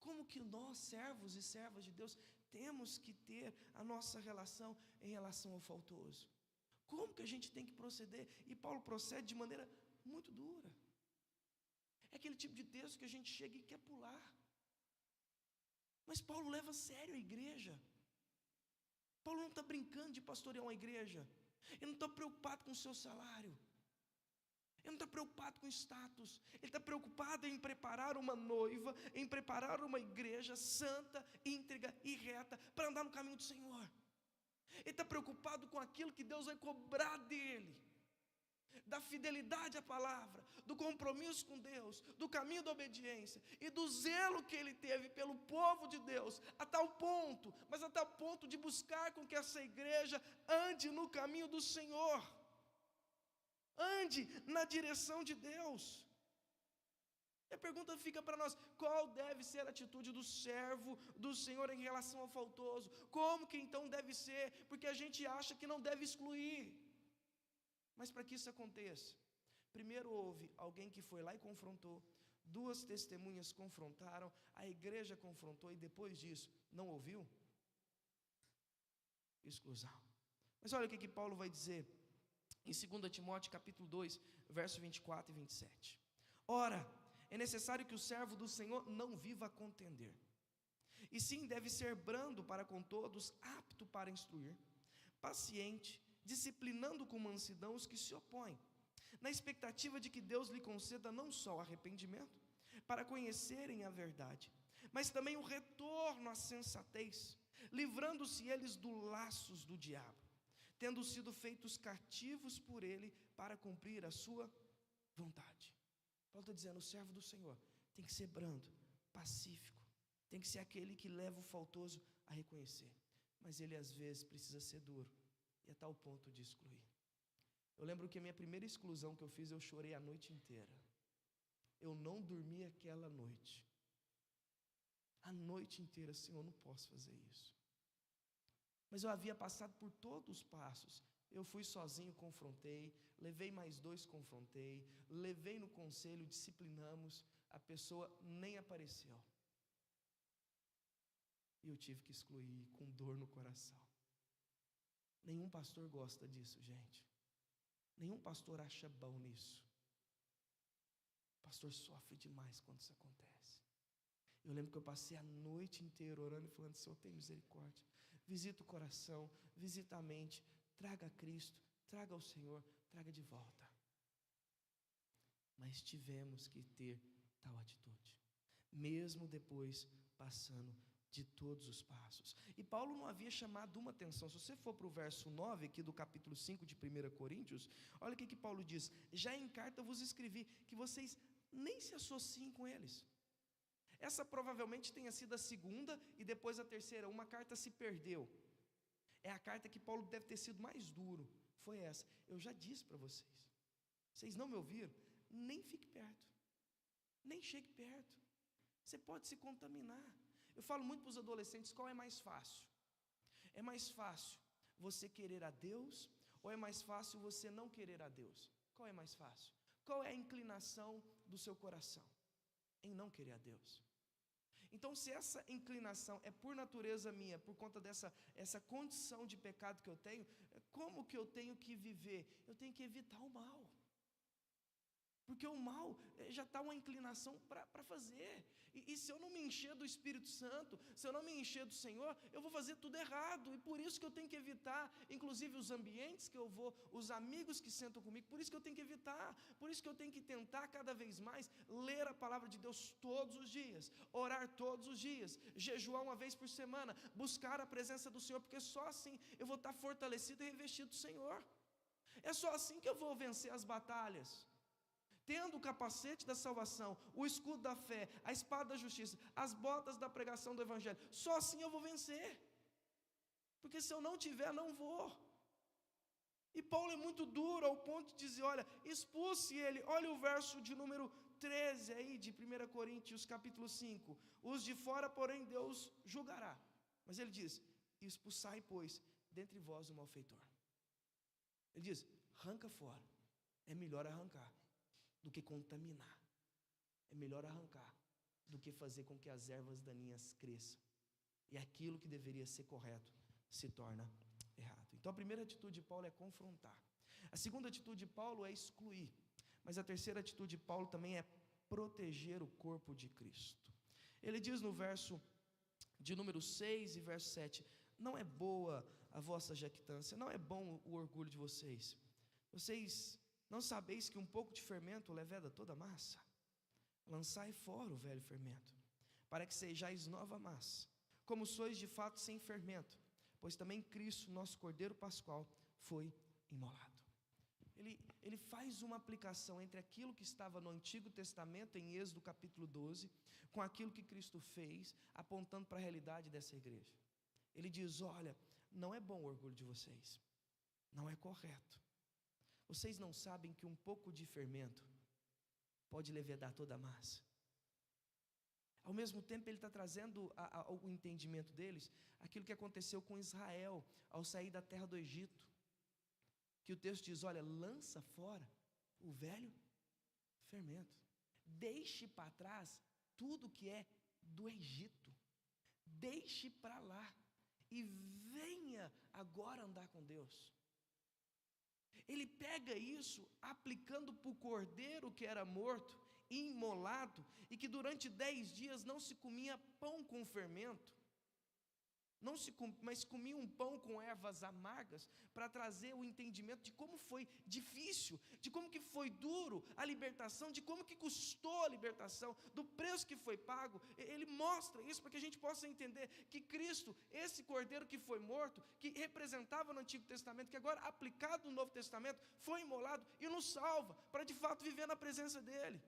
como que nós, servos e servas de Deus, temos que ter a nossa relação em relação ao faltoso? Como que a gente tem que proceder? E Paulo procede de maneira muito dura. É aquele tipo de texto que a gente chega e quer pular. Mas Paulo leva a sério a igreja. Paulo não está brincando de pastorear uma igreja. Ele não está preocupado com o seu salário. Ele não está preocupado com status. Ele está preocupado em preparar uma noiva, em preparar uma igreja santa, íntegra e reta para andar no caminho do Senhor. Ele está preocupado com aquilo que Deus vai cobrar dele, da fidelidade à palavra, do compromisso com Deus, do caminho da obediência e do zelo que ele teve pelo povo de Deus, a tal ponto, mas a tal ponto de buscar com que essa igreja ande no caminho do Senhor, ande na direção de Deus. E a pergunta fica para nós: qual deve ser a atitude do servo do Senhor em relação ao faltoso? Como que então deve ser? Porque a gente acha que não deve excluir. Mas para que isso aconteça, primeiro houve alguém que foi lá e confrontou, duas testemunhas confrontaram, a igreja confrontou, e depois disso, não ouviu? Exclusão. Mas olha o que Paulo vai dizer em 2 Timóteo capítulo 2, verso 24 e 27. Ora, é necessário que o servo do Senhor não viva a contender, e sim deve ser brando para com todos, apto para instruir, paciente, disciplinando com mansidão os que se opõem, na expectativa de que Deus lhe conceda não só o arrependimento, para conhecerem a verdade, mas também o retorno à sensatez, livrando-se eles dos laços do diabo, tendo sido feitos cativos por ele para cumprir a sua vontade. Paulo está dizendo: o servo do Senhor tem que ser brando, pacífico, Tem que ser aquele que leva o faltoso a reconhecer. Mas ele às vezes precisa ser duro, e a tal ponto de excluir. Eu lembro que a minha primeira exclusão que eu fiz, eu chorei a noite inteira. Eu não dormi aquela noite. A noite inteira, Senhor, eu não posso fazer isso. Mas eu havia passado por todos os passos. Eu fui sozinho, confrontei, levei mais 2, confrontei, levei no conselho, disciplinamos, a pessoa nem apareceu. E eu tive que excluir com dor no coração. Nenhum pastor gosta disso, gente. Nenhum pastor acha bom nisso. O pastor sofre demais quando isso acontece. Eu lembro que eu passei a noite inteira orando e falando: Senhor, tem misericórdia. Visita o coração, visita a mente, traga a Cristo, traga ao Senhor, traga de volta. Mas tivemos que ter tal atitude, mesmo depois passando de todos os passos. E Paulo não havia chamado uma atenção. Se você for para o verso 9 aqui do capítulo 5 de 1 Coríntios, olha o que Paulo diz: já em carta vos escrevi que vocês nem se associem com eles. Essa provavelmente tenha sido a segunda e depois a terceira. Uma carta se perdeu. É a carta que Paulo deve ter sido mais duro. Foi essa: eu já disse para vocês, vocês não me ouviram? Nem fique perto, nem chegue perto, você pode se contaminar. Eu falo muito para os adolescentes: qual é mais fácil? É mais fácil você querer a Deus, ou é mais fácil você não querer a Deus? Qual é mais fácil? Qual é a inclinação do seu coração? Em não querer a Deus. Então, se essa inclinação é por natureza minha, por conta essa condição de pecado que eu tenho, como que eu tenho que viver? Eu tenho que evitar o mal. Porque o mal já está uma inclinação para fazer. E se eu não me encher do Espírito Santo, se eu não me encher do Senhor, eu vou fazer tudo errado. E por isso que eu tenho que evitar, inclusive os ambientes que eu vou, os amigos que sentam comigo, por isso que eu tenho que evitar. Por isso que eu tenho que tentar cada vez mais ler a palavra de Deus todos os dias, orar todos os dias, jejuar uma vez por semana, buscar a presença do Senhor, porque só assim eu vou estar fortalecido e revestido do Senhor. É só assim que eu vou vencer as batalhas. Tendo o capacete da salvação, o escudo da fé, a espada da justiça, as botas da pregação do evangelho, só assim eu vou vencer. Porque se eu não tiver, não vou. E Paulo é muito duro ao ponto de dizer: olha, expulse ele. Olha o verso de número 13 aí de 1 Coríntios capítulo 5. Os de fora, porém, Deus julgará. Mas ele diz: expulsai, pois, dentre vós o malfeitor. Ele diz: arranca fora. É melhor arrancar do que contaminar. É melhor arrancar do que fazer com que as ervas daninhas cresçam. E aquilo que deveria ser correto se torna errado. Então a primeira atitude de Paulo é confrontar. A segunda atitude de Paulo é excluir. Mas a terceira atitude de Paulo também é proteger o corpo de Cristo. Ele diz no verso de número 6 e verso 7: não é boa a vossa jactância, não é bom o orgulho de vocês. Vocês não sabeis que um pouco de fermento leveda toda a massa? Lançai fora o velho fermento, para que sejais nova massa, como sois de fato sem fermento, pois também Cristo, nosso Cordeiro Pascual, foi imolado. Ele faz uma aplicação entre aquilo que estava no Antigo Testamento, em Êxodo capítulo 12, com aquilo que Cristo fez, apontando para a realidade dessa igreja. Ele diz: olha, não é bom o orgulho de vocês, não é correto. Vocês não sabem que um pouco de fermento pode levedar toda a massa? Ao mesmo tempo, ele está trazendo ao entendimento deles aquilo que aconteceu com Israel ao sair da terra do Egito, que o texto diz: olha, lança fora o velho fermento, deixe para trás tudo que é do Egito, deixe para lá e venha agora andar com Deus. Ele pega isso, aplicando para o cordeiro que era morto, imolado, e que durante 10 dias não se comia pão com fermento, mas comia um pão com ervas amargas, para trazer o entendimento de como foi difícil, de como que foi duro a libertação, de como que custou a libertação, do preço que foi pago. Ele mostra isso para que a gente possa entender que Cristo, esse cordeiro que foi morto, que representava no Antigo Testamento, que agora aplicado no Novo Testamento, foi imolado e nos salva, para de fato viver na presença dEle.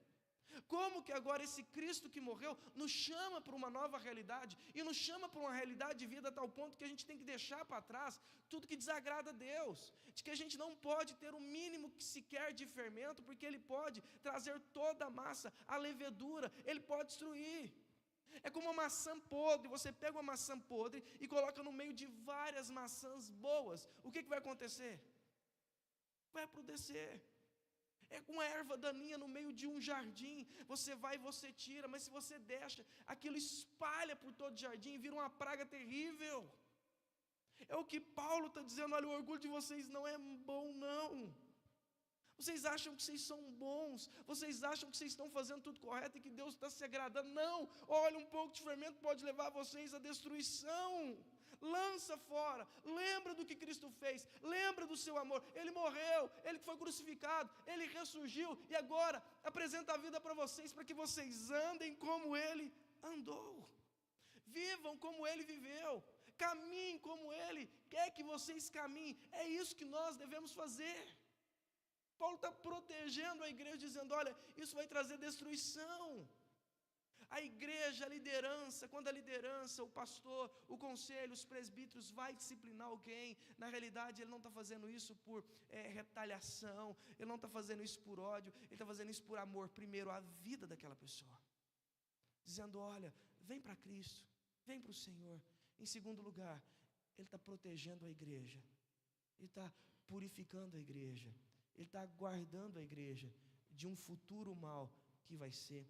Como que agora esse Cristo que morreu nos chama para uma nova realidade, e nos chama para uma realidade de vida a tal ponto que a gente tem que deixar para trás tudo que desagrada a Deus, de que a gente não pode ter o mínimo que sequer de fermento, porque ele pode trazer toda a massa, a levedura, ele pode destruir. É como uma maçã podre, você pega uma maçã podre e coloca no meio de várias maçãs boas, o que vai acontecer? Vai apodrecer. É com a erva daninha no meio de um jardim, você vai e você tira, mas se você deixa, aquilo espalha por todo o jardim e vira uma praga terrível. É o que Paulo está dizendo: olha, o orgulho de vocês não é bom não. Vocês acham que vocês são bons, vocês acham que vocês estão fazendo tudo correto e que Deus está se agradando. Não, olha, um pouco de fermento pode levar vocês à destruição. Lança fora, lembra do que Cristo fez, lembra do seu amor. Ele morreu, ele foi crucificado, ele ressurgiu e agora apresenta a vida para vocês, para que vocês andem como ele andou, vivam como ele viveu, caminhem como ele quer que vocês caminhem. É isso que nós devemos fazer. Paulo está protegendo a igreja, dizendo: olha, isso vai trazer destruição. A igreja, a liderança, quando a liderança, o pastor, o conselho, os presbíteros vai disciplinar alguém, na realidade ele não está fazendo isso por retaliação, ele não está fazendo isso por ódio, ele está fazendo isso por amor, primeiro, à vida daquela pessoa, dizendo: olha, vem para Cristo, vem para o Senhor. Em segundo lugar, ele está protegendo a igreja, ele está purificando a igreja, ele está guardando a igreja de um futuro mal que vai ser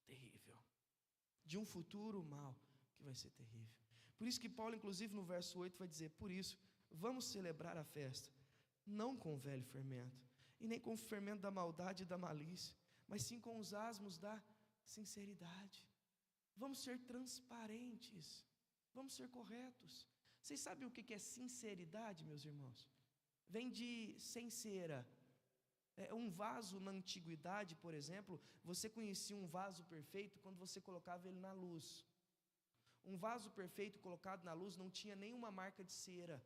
terrível. De um futuro mal que vai ser terrível. Por isso que Paulo, inclusive no verso 8, vai dizer: por isso, vamos celebrar a festa, não com o velho fermento, e nem com o fermento da maldade e da malícia, mas sim com os asmos da sinceridade. Vamos ser transparentes, vamos ser corretos. Vocês sabem o que é sinceridade, meus irmãos? Vem de sincera. Um vaso na antiguidade, por exemplo, você conhecia um vaso perfeito quando você colocava ele na luz. Um vaso perfeito colocado na luz não tinha nenhuma marca de cera.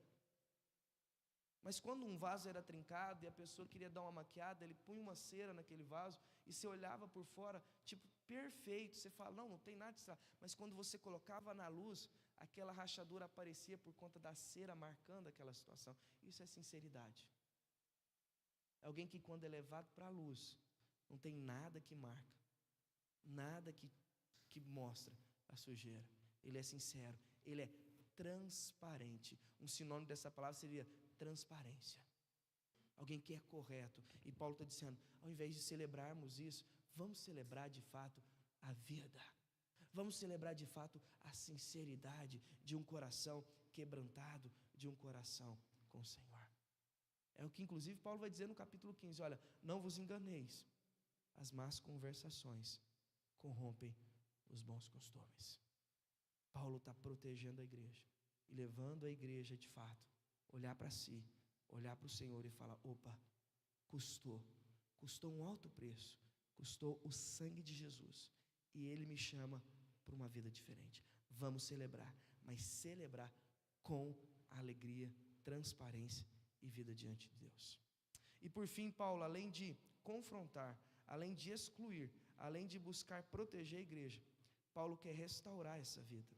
Mas quando um vaso era trincado e a pessoa queria dar uma maquiada, ele punha uma cera naquele vaso e você olhava por fora, tipo, perfeito. Você fala: não tem nada de estranho. Mas quando você colocava na luz, aquela rachadura aparecia por conta da cera marcando aquela situação. Isso é sinceridade. É alguém que, quando é levado para a luz, não tem nada que marca, nada que mostra a sujeira. Ele é sincero, ele é transparente. Um sinônimo dessa palavra seria transparência. Alguém que é correto. E Paulo está dizendo: ao invés de celebrarmos isso, vamos celebrar de fato a vida. Vamos celebrar de fato a sinceridade de um coração quebrantado, de um coração com o Senhor. É o que inclusive Paulo vai dizer no capítulo 15, olha: não vos enganeis, as más conversações corrompem os bons costumes. Paulo está protegendo a igreja e levando a igreja de fato, olhar para si, olhar para o Senhor e falar: opa, custou um alto preço, custou o sangue de Jesus, e Ele me chama para uma vida diferente. Vamos celebrar, mas celebrar com alegria, transparência e vida diante de Deus. E por fim, Paulo, além de confrontar, além de excluir, além de buscar proteger a igreja, Paulo quer restaurar essa vida.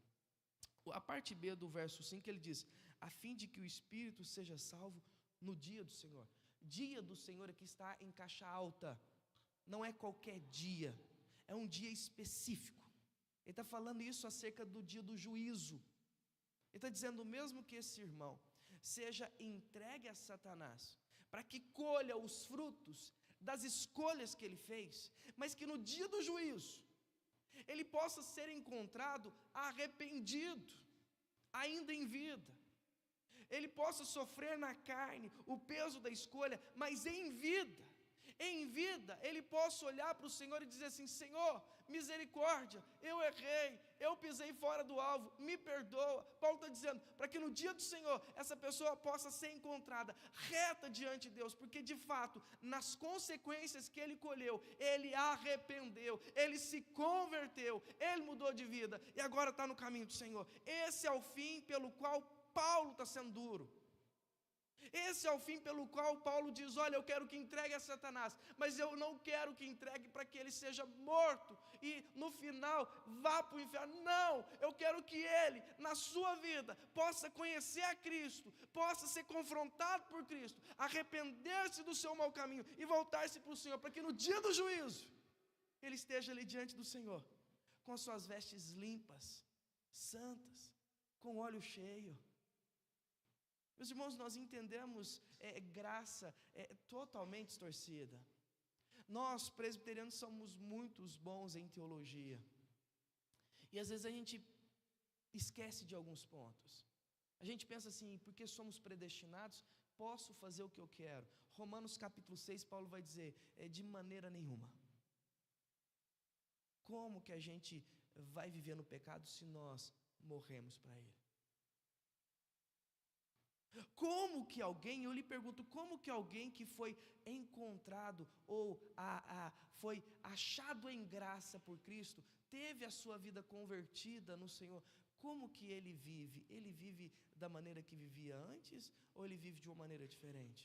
A parte B do verso 5, ele diz: a fim de que o espírito seja salvo no dia do Senhor. Dia do Senhor aqui está em caixa alta, não é qualquer dia, é um dia específico. Ele está falando isso acerca do dia do juízo. Ele está dizendo: mesmo que esse irmão seja entregue a Satanás, para que colha os frutos das escolhas que ele fez, mas que no dia do juízo, ele possa ser encontrado arrependido, ainda em vida, ele possa sofrer na carne o peso da escolha, mas em vida, ele possa olhar para o Senhor e dizer assim: Senhor, misericórdia, eu errei, eu pisei fora do alvo, me perdoa. Paulo está dizendo, para que no dia do Senhor, essa pessoa possa ser encontrada reta diante de Deus, porque de fato, nas consequências que ele colheu, ele arrependeu, ele se converteu, ele mudou de vida, e agora está no caminho do Senhor. Esse é o fim pelo qual Paulo está sendo duro. Esse é o fim pelo qual Paulo diz: olha, eu quero que entregue a Satanás, mas eu não quero que entregue para que ele seja morto e no final vá para o inferno. Não, eu quero que ele, na sua vida, possa conhecer a Cristo, possa ser confrontado por Cristo, arrepender-se do seu mau caminho e voltar-se para o Senhor, para que no dia do juízo ele esteja ali diante do Senhor, com as suas vestes limpas, santas, com óleo cheio. Meus irmãos, nós entendemos graça totalmente distorcida. Nós, presbiterianos, somos muito bons em teologia. E às vezes a gente esquece de alguns pontos. A gente pensa assim: porque somos predestinados, posso fazer o que eu quero. Romanos capítulo 6, Paulo vai dizer: de maneira nenhuma. Como que a gente vai viver no pecado se nós morremos para ele? Como que alguém, eu lhe pergunto, como que alguém que foi encontrado ou foi achado em graça por Cristo, teve a sua vida convertida no Senhor, como que ele vive? Ele vive da maneira que vivia antes ou ele vive de uma maneira diferente?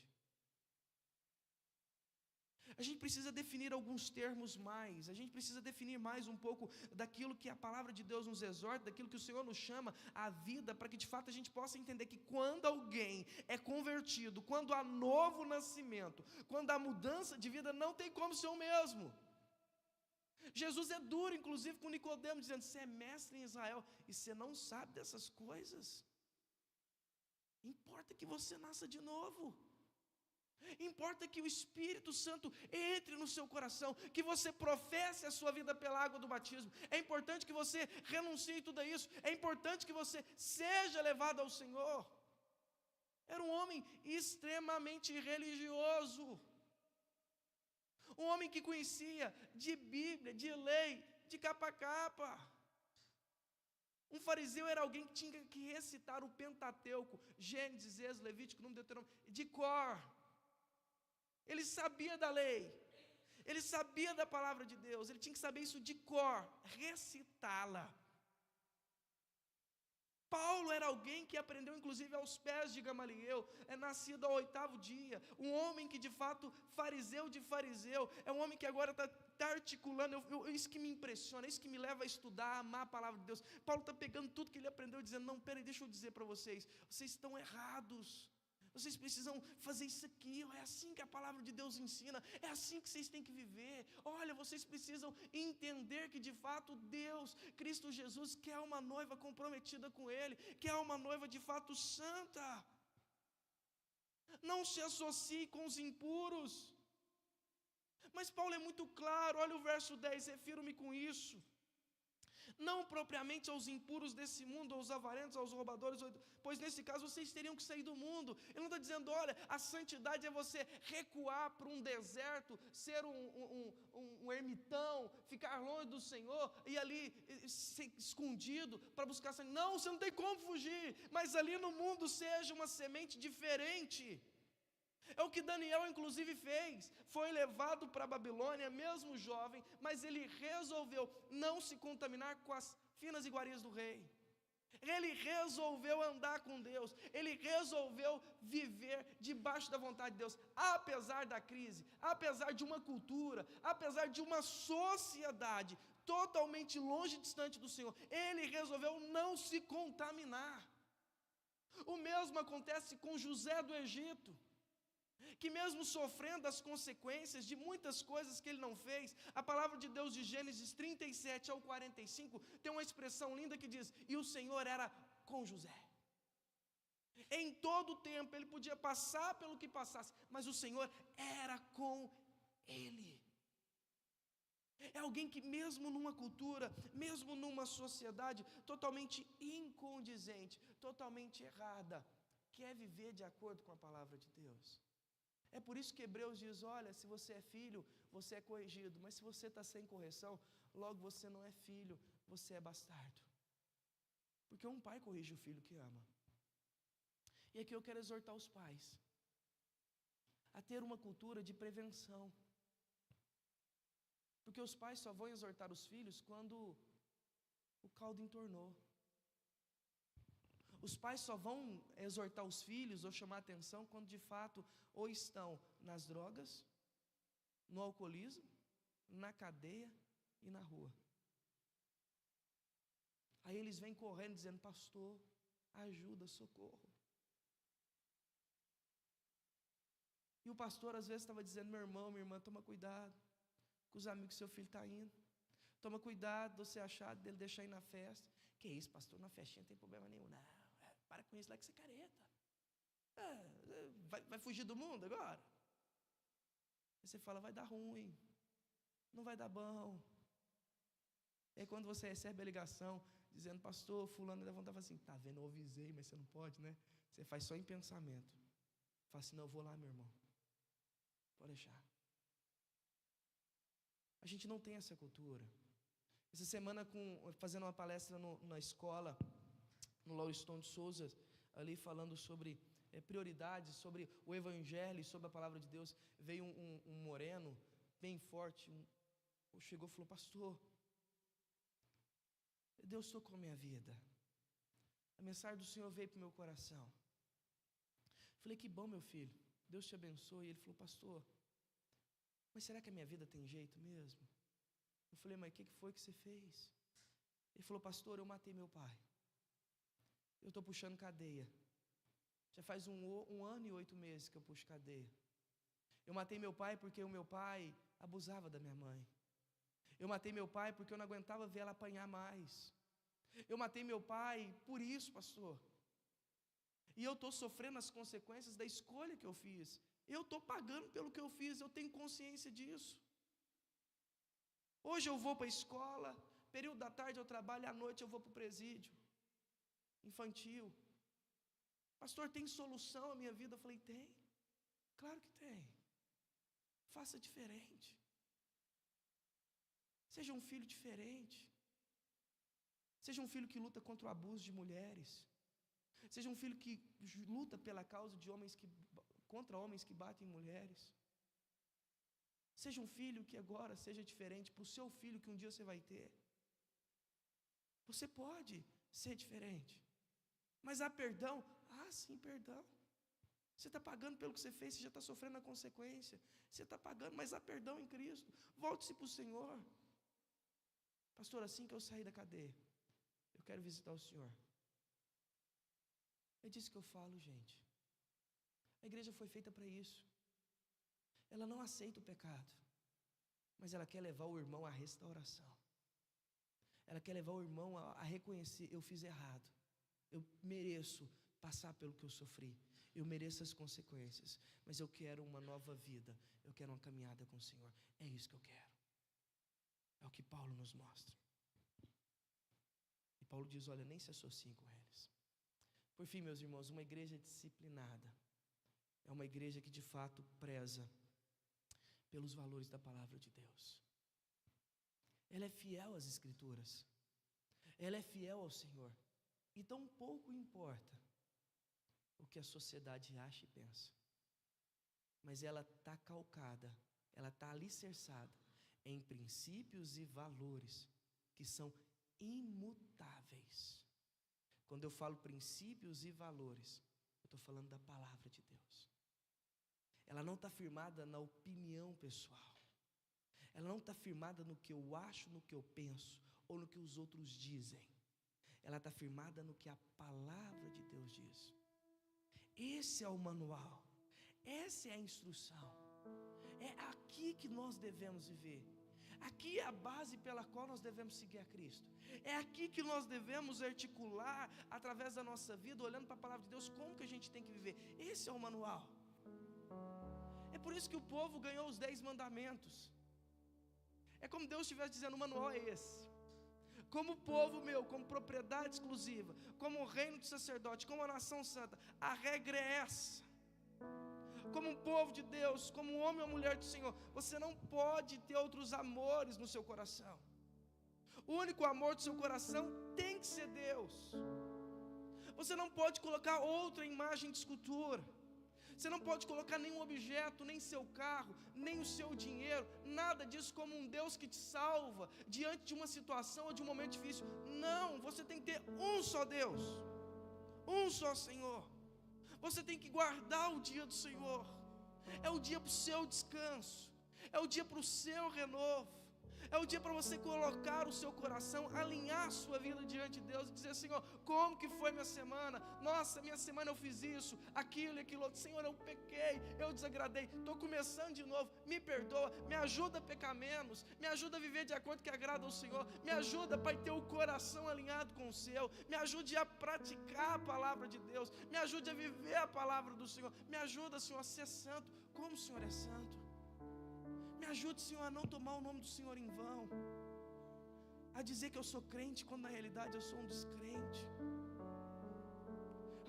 A gente precisa definir alguns termos mais, a gente precisa definir mais um pouco daquilo que a palavra de Deus nos exorta, daquilo que o Senhor nos chama à vida, para que de fato a gente possa entender que quando alguém é convertido, quando há novo nascimento, quando há mudança de vida, não tem como ser o mesmo. Jesus é duro, inclusive, com Nicodemo, dizendo: você é mestre em Israel e você não sabe dessas coisas? Importa que você nasça de novo. Importa que o Espírito Santo entre no seu coração, que você professe a sua vida pela água do batismo. É importante que você renuncie tudo isso. É importante que você seja levado ao Senhor. Era um homem extremamente religioso, um homem que conhecia de Bíblia, de lei, de capa a capa. Um fariseu era alguém que tinha que recitar o Pentateuco, Gênesis, Êxodo, Levítico, Número, Deuteronômio, de cor. Ele sabia da lei, ele sabia da palavra de Deus, ele tinha que saber isso de cor, recitá-la. Paulo era alguém que aprendeu inclusive aos pés de Gamaliel, é nascido ao 8º dia, um homem que de fato, fariseu de fariseu, é um homem que agora está articulando, isso que me impressiona, isso que me leva a estudar, a amar a palavra de Deus. Paulo está pegando tudo que ele aprendeu e dizendo: não, peraí, deixa eu dizer para vocês, vocês estão errados. Vocês precisam fazer isso aqui, é assim que a palavra de Deus ensina, é assim que vocês têm que viver. Olha, vocês precisam entender que de fato Deus, Cristo Jesus, quer uma noiva comprometida com Ele, quer uma noiva de fato santa. Não se associe com os impuros. Mas Paulo é muito claro, olha o verso 10, refiro-me com isso. Não propriamente aos impuros desse mundo, aos avarentos, aos roubadores, pois nesse caso vocês teriam que sair do mundo. Ele não está dizendo: olha, a santidade é você recuar para um deserto, ser um ermitão, ficar longe do Senhor e ali ser escondido para buscar sangue. Não, você não tem como fugir, mas ali no mundo seja uma semente diferente. É o que Daniel inclusive fez, foi levado para a Babilônia, mesmo jovem, mas ele resolveu não se contaminar com as finas iguarias do rei. Ele resolveu andar com Deus, ele resolveu viver debaixo da vontade de Deus, apesar da crise, apesar de uma cultura, apesar de uma sociedade totalmente longe e distante do Senhor, ele resolveu não se contaminar. O mesmo acontece com José do Egito, que mesmo sofrendo as consequências de muitas coisas que ele não fez, a palavra de Deus de Gênesis 37 ao 45, tem uma expressão linda que diz: e o Senhor era com José. Em todo o tempo ele podia passar pelo que passasse, mas o Senhor era com ele. É alguém que mesmo numa cultura, mesmo numa sociedade totalmente incondizente, totalmente errada, quer viver de acordo com a palavra de Deus. É por isso que Hebreus diz: olha, se você é filho, você é corrigido, mas se você está sem correção, logo você não é filho, você é bastardo. Porque um pai corrige o filho que ama. E aqui eu quero exortar os pais a ter uma cultura de prevenção. Porque os pais só vão exortar os filhos quando o caldo entornou. Os pais só vão exortar os filhos ou chamar atenção quando de fato ou estão nas drogas, no alcoolismo, na cadeia e na rua. Aí eles vêm correndo dizendo: pastor, ajuda, socorro. E o pastor às vezes estava dizendo: meu irmão, minha irmã, toma cuidado com os amigos que seu filho está indo. Toma cuidado de você achar dele deixar ir na festa. Que isso, pastor, na festinha não tem problema nenhum. Não, para com isso lá que você é careta. Vai fugir do mundo agora? Aí você fala: vai dar ruim, não vai dar bom. É quando você recebe a ligação dizendo: pastor, fulano levantava assim: tá vendo, eu avisei, mas você não pode, né? Você faz só em pensamento. Fala assim: não, eu vou lá, meu irmão. Pode deixar. A gente não tem essa cultura. Essa semana, fazendo uma palestra na escola, no Lauriston de Souza, ali falando sobre prioridades, sobre o Evangelho e sobre a Palavra de Deus, veio um moreno, bem forte, chegou e falou: pastor, Deus tocou a minha vida. A mensagem do Senhor veio para o meu coração. Falei: que bom, meu filho, Deus te abençoe. E ele falou: pastor, mas será que a minha vida tem jeito mesmo? Eu falei: mas o que foi que você fez? Ele falou: pastor, eu matei meu pai. Eu estou puxando cadeia. Já faz um ano e 8 meses que eu puxo cadeia. Eu matei meu pai porque o meu pai abusava da minha mãe. Eu matei meu pai porque eu não aguentava ver ela apanhar mais. Eu matei meu pai por isso, pastor. E eu estou sofrendo as consequências da escolha que eu fiz. Eu estou pagando pelo que eu fiz, eu tenho consciência disso. Hoje eu vou para a escola, período da tarde eu trabalho, à noite eu vou para o presídio infantil. Pastor, tem solução a minha vida? Eu falei: tem, claro que tem. Faça diferente. Seja um filho diferente. Seja um filho que luta contra o abuso de mulheres. Seja um filho que luta pela causa de contra homens que batem em mulheres. Seja um filho que agora seja diferente para o seu filho que um dia você vai ter. Você pode ser diferente. Mas há perdão? Ah, sim, perdão. Você está pagando pelo que você fez, você já está sofrendo a consequência. Você está pagando, mas há perdão em Cristo. Volte-se para o Senhor. Pastor, assim que eu sair da cadeia, eu quero visitar o Senhor. É disso que eu falo, gente. A igreja foi feita para isso. Ela não aceita o pecado, mas ela quer levar o irmão à restauração. Ela quer levar o irmão a reconhecer: eu fiz errado, eu mereço passar pelo que eu sofri, eu mereço as consequências, mas eu quero uma nova vida, eu quero uma caminhada com o Senhor. É isso que eu quero. É o que Paulo nos mostra. E Paulo diz: olha, nem se associem com eles. Por fim, meus irmãos, uma igreja disciplinada é uma igreja que de fato preza pelos valores da palavra de Deus. Ela é fiel às Escrituras. Ela é fiel ao Senhor. Então pouco importa o que a sociedade acha e pensa. Mas ela está calcada, ela está alicerçada em princípios e valores que são imutáveis. Quando eu falo princípios e valores, eu estou falando da palavra de Deus. Ela não está firmada na opinião pessoal. Ela não está firmada no que eu acho, no que eu penso, ou no que os outros dizem. Ela está firmada no que a palavra de Deus diz. Esse é o manual. Essa é a instrução. É aqui que nós devemos viver. Aqui é a base pela qual nós devemos seguir a Cristo. É aqui que nós devemos articular através da nossa vida, olhando para a palavra de Deus, como que a gente tem que viver. Esse é o manual. É por isso que o povo ganhou os 10 mandamentos. É como Deus estivesse dizendo: o manual é esse. Como povo meu, como propriedade exclusiva, como reino de sacerdote, como a nação santa, a regra é essa. Como um povo de Deus, como um homem ou mulher do Senhor, você não pode ter outros amores no seu coração. O único amor do seu coração tem que ser Deus. Você não pode colocar outra imagem de escultura. Você não pode colocar nenhum objeto, nem seu carro, nem o seu dinheiro, nada disso como um Deus que te salva diante de uma situação ou de um momento difícil. Não, você tem que ter um só Deus. Um só Senhor. Você tem que guardar o dia do Senhor. É o dia para o seu descanso. É o dia para o seu renovo. É o dia para você colocar o seu coração, alinhar a sua vida diante de Deus e dizer: Senhor, como que foi minha semana? Nossa, minha semana eu fiz isso, aquilo e aquilo outro. Senhor, eu pequei, eu desagradei, estou começando de novo, me perdoa, me ajuda a pecar menos, me ajuda a viver de acordo que agrada ao Senhor, me ajuda, Pai, ter o coração alinhado com o seu, me ajude a praticar a palavra de Deus, me ajude a viver a palavra do Senhor, me ajuda, Senhor, a ser santo, como o Senhor é santo. Me ajude, Senhor, a não tomar o nome do Senhor em vão, a dizer que eu sou crente, quando na realidade eu sou um descrente,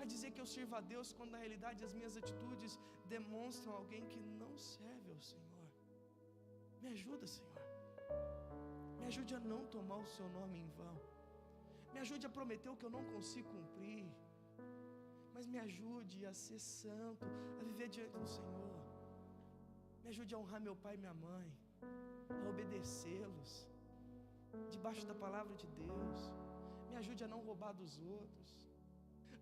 a dizer que eu sirvo a Deus, quando na realidade as minhas atitudes demonstram alguém que não serve ao Senhor. Me ajuda, Senhor, me ajude a não tomar o seu nome em vão, me ajude a prometer o que eu não consigo cumprir, mas me ajude a ser santo, a viver diante do Senhor. Me ajude a honrar meu pai e minha mãe, a obedecê-los, debaixo da palavra de Deus. Me ajude a não roubar dos outros,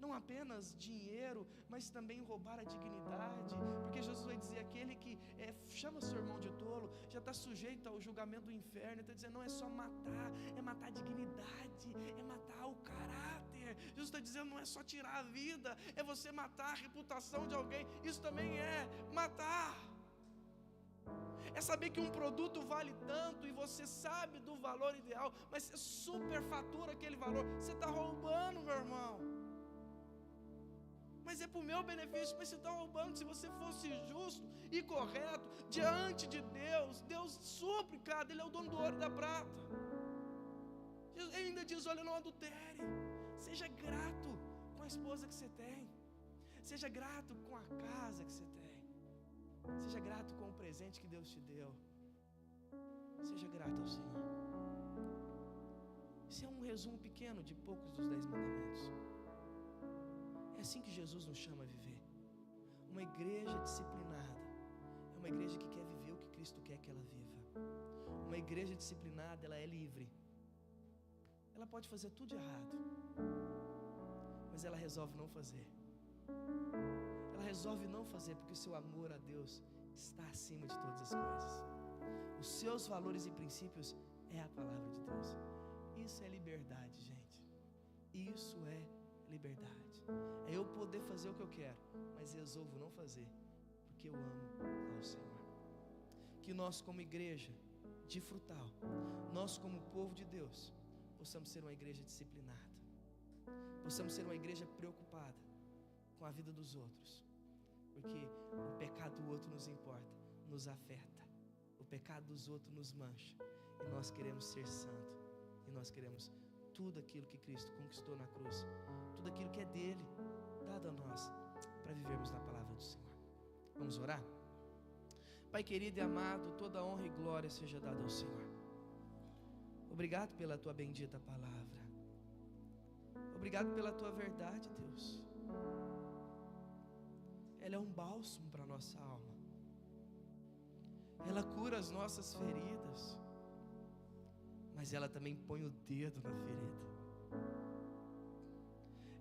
não apenas dinheiro, mas também roubar a dignidade, porque Jesus vai dizer: aquele que chama seu irmão de tolo, já está sujeito ao julgamento do inferno. Ele está dizendo: não é só matar, é matar a dignidade, é matar o caráter. Jesus está dizendo: não é só tirar a vida, é você matar a reputação de alguém. Isso também é matar. É saber que um produto vale tanto e você sabe do valor ideal, mas você superfatura aquele valor. Você está roubando, meu irmão. Mas é para o meu benefício. Mas você está roubando. Se você fosse justo e correto diante de Deus, Deus supre cada, Ele é o dono do ouro e da prata. Ele ainda diz: olha, não adultere. Seja grato com a esposa que você tem, seja grato com a casa que você tem, seja grato com o presente que Deus te deu. Seja grato ao Senhor. Esse é um resumo pequeno de poucos dos 10 mandamentos. É assim que Jesus nos chama a viver. Uma igreja disciplinada é uma igreja que quer viver o que Cristo quer que ela viva. Uma igreja disciplinada, ela é livre. Ela pode fazer tudo errado, mas ela resolve não fazer. Ela resolve não fazer porque o seu amor a Deus está acima de todas as coisas. Os seus valores e princípios é a palavra de Deus. Isso é liberdade, gente. Isso é liberdade. É eu poder fazer o que eu quero, mas resolvo não fazer porque eu amo ao Senhor. Que nós, como igreja de Frutal, nós como povo de Deus, possamos ser uma igreja disciplinada, possamos ser uma igreja preocupada com a vida dos outros, porque o pecado do outro nos importa, nos afeta. O pecado dos outros nos mancha, e nós queremos ser santos, e nós queremos tudo aquilo que Cristo conquistou na cruz, tudo aquilo que é dele, dado a nós, para vivermos na palavra do Senhor. Vamos orar? Pai querido e amado, toda honra e glória seja dada ao Senhor. Obrigado pela tua bendita palavra, obrigado pela tua verdade, Deus. Ela é um bálsamo para a nossa alma, ela cura as nossas feridas, mas ela também põe o dedo na ferida.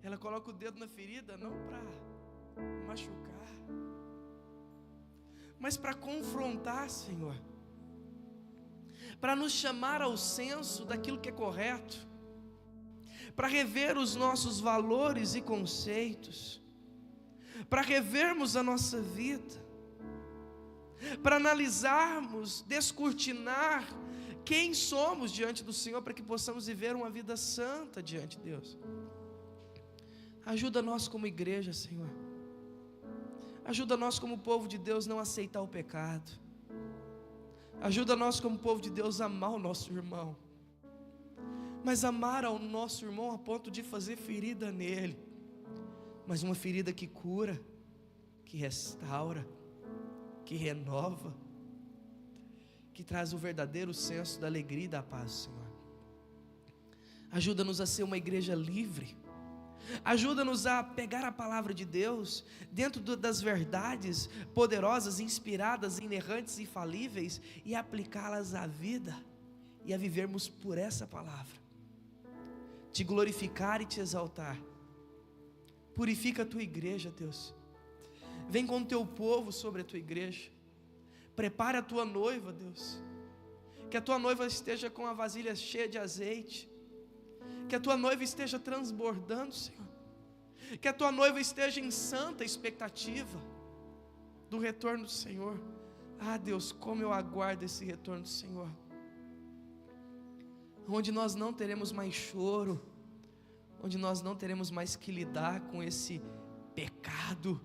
Ela coloca o dedo na ferida não para machucar, mas para confrontar, Senhor, para nos chamar ao senso daquilo que é correto, para rever os nossos valores e conceitos, para revermos a nossa vida, para analisarmos, descortinar quem somos diante do Senhor, para que possamos viver uma vida santa diante de Deus. Ajuda nós como igreja, Senhor. Ajuda nós como povo de Deus não aceitar o pecado. Ajuda nós como povo de Deus a amar o nosso irmão, mas amar ao nosso irmão a ponto de fazer ferida nele, mas uma ferida que cura, que restaura, que renova, que traz o verdadeiro senso da alegria e da paz, Senhor. Ajuda-nos a ser uma igreja livre. Ajuda-nos a pegar a palavra de Deus dentro das verdades poderosas, inspiradas, inerrantes e infalíveis, e aplicá-las à vida e a vivermos por essa palavra, te glorificar e te exaltar Purifica a tua igreja, Deus. Vem com o teu povo sobre a tua igreja. Prepara a tua noiva, Deus. Que a tua noiva esteja com a vasilha cheia de azeite. Que a tua noiva esteja transbordando, Senhor. Que a tua noiva esteja em santa expectativa do retorno do Senhor. Ah, Deus, como eu aguardo esse retorno do Senhor. Onde nós não teremos mais choro, onde nós não teremos mais que lidar com esse pecado,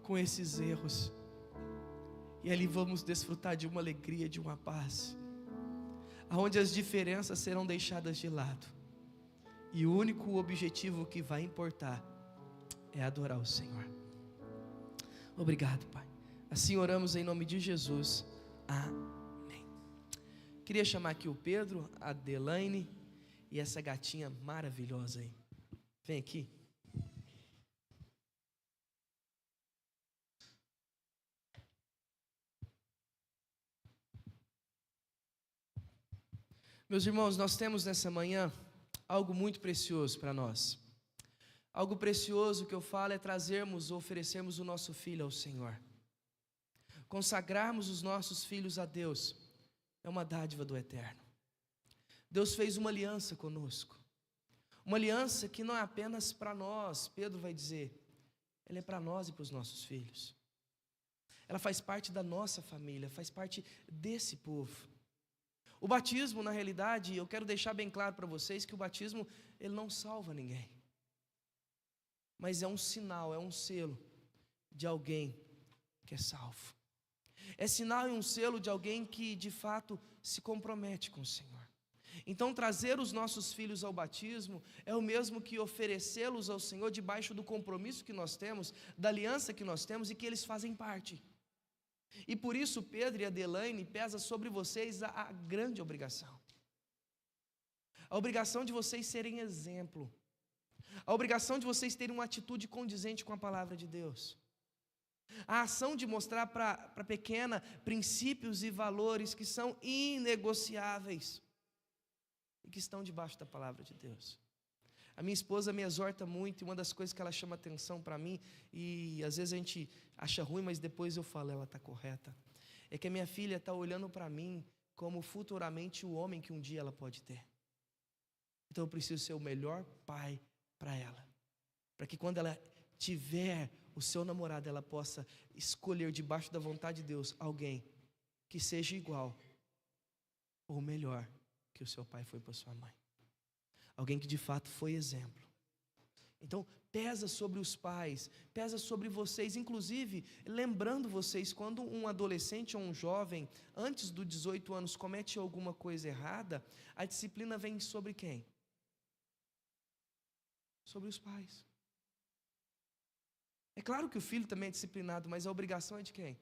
com esses erros. E ali vamos desfrutar de uma alegria, de uma paz, onde as diferenças serão deixadas de lado. E o único objetivo que vai importar é adorar o Senhor. Obrigado, Pai. Assim oramos em nome de Jesus. Amém. Queria chamar aqui o Pedro, a Adelaine e essa gatinha maravilhosa aí. Vem aqui. Meus irmãos, nós temos nessa manhã algo muito precioso para nós. Algo precioso que eu falo é trazermos, oferecermos o nosso filho ao Senhor. Consagrarmos os nossos filhos a Deus é uma dádiva do Eterno. Deus fez uma aliança conosco. Uma aliança que não é apenas para nós, Pedro vai dizer, ela é para nós e para os nossos filhos. Ela faz parte da nossa família, faz parte desse povo. O batismo, na realidade, eu quero deixar bem claro para vocês que o batismo, ele não salva ninguém. Mas é um sinal, é um selo de alguém que é salvo. É sinal e um selo de alguém que, de fato, se compromete com o Senhor. Então, trazer os nossos filhos ao batismo é o mesmo que oferecê-los ao Senhor debaixo do compromisso que nós temos, da aliança que nós temos e que eles fazem parte. E por isso Pedro e Adelaine pesa sobre vocês a grande obrigação. A obrigação de vocês serem exemplo. A obrigação de vocês terem uma atitude condizente com a palavra de Deus. A ação de mostrar para a pequena princípios e valores que são inegociáveis e que estão debaixo da palavra de Deus. A minha esposa me exorta muito, e uma das coisas que ela chama atenção para mim, e às vezes a gente acha ruim, mas depois eu falo, ela está correta, é que a minha filha está olhando para mim como futuramente o homem que um dia ela pode ter. Então eu preciso ser o melhor pai para ela, para que quando ela tiver o seu namorado, ela possa escolher debaixo da vontade de Deus alguém que seja igual ou melhor que o seu pai foi para sua mãe. Alguém que de fato foi exemplo. Então, pesa sobre os pais, pesa sobre vocês, inclusive, lembrando vocês, quando um adolescente ou um jovem, antes dos 18 anos, comete alguma coisa errada, a disciplina vem sobre quem? Sobre os pais. É claro que o filho também é disciplinado, mas a obrigação é de quem?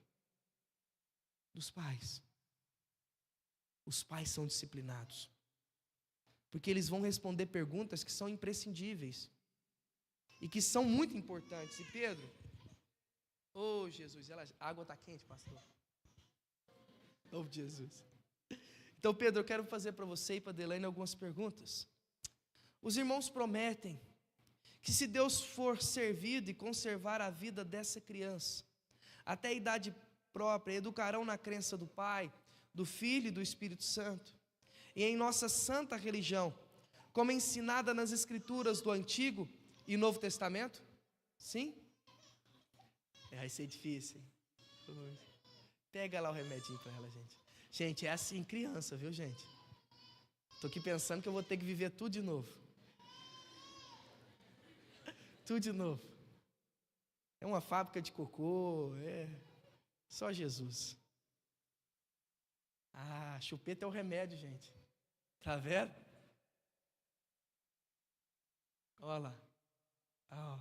Dos pais. Os pais são disciplinados. Porque eles vão responder perguntas que são imprescindíveis e que são muito importantes. E Pedro, oh Jesus, a água está quente, pastor. Oh Jesus. Então Pedro, eu quero fazer para você e para Adelaine algumas perguntas. Os irmãos prometem que se Deus for servido e conservar a vida dessa criança até a idade própria, educarão na crença do Pai, do Filho e do Espírito Santo, e em nossa santa religião, como ensinada nas Escrituras do Antigo e Novo Testamento? Sim? Vai ser difícil, hein? Pega lá o remedinho para ela, gente. Gente, é assim criança, viu, gente? Estou aqui pensando que eu vou ter que viver tudo de novo. Tudo de novo. É uma fábrica de cocô, é só Jesus. Ah, chupeta é o remédio, gente. Tá vendo? Olha lá. Ah,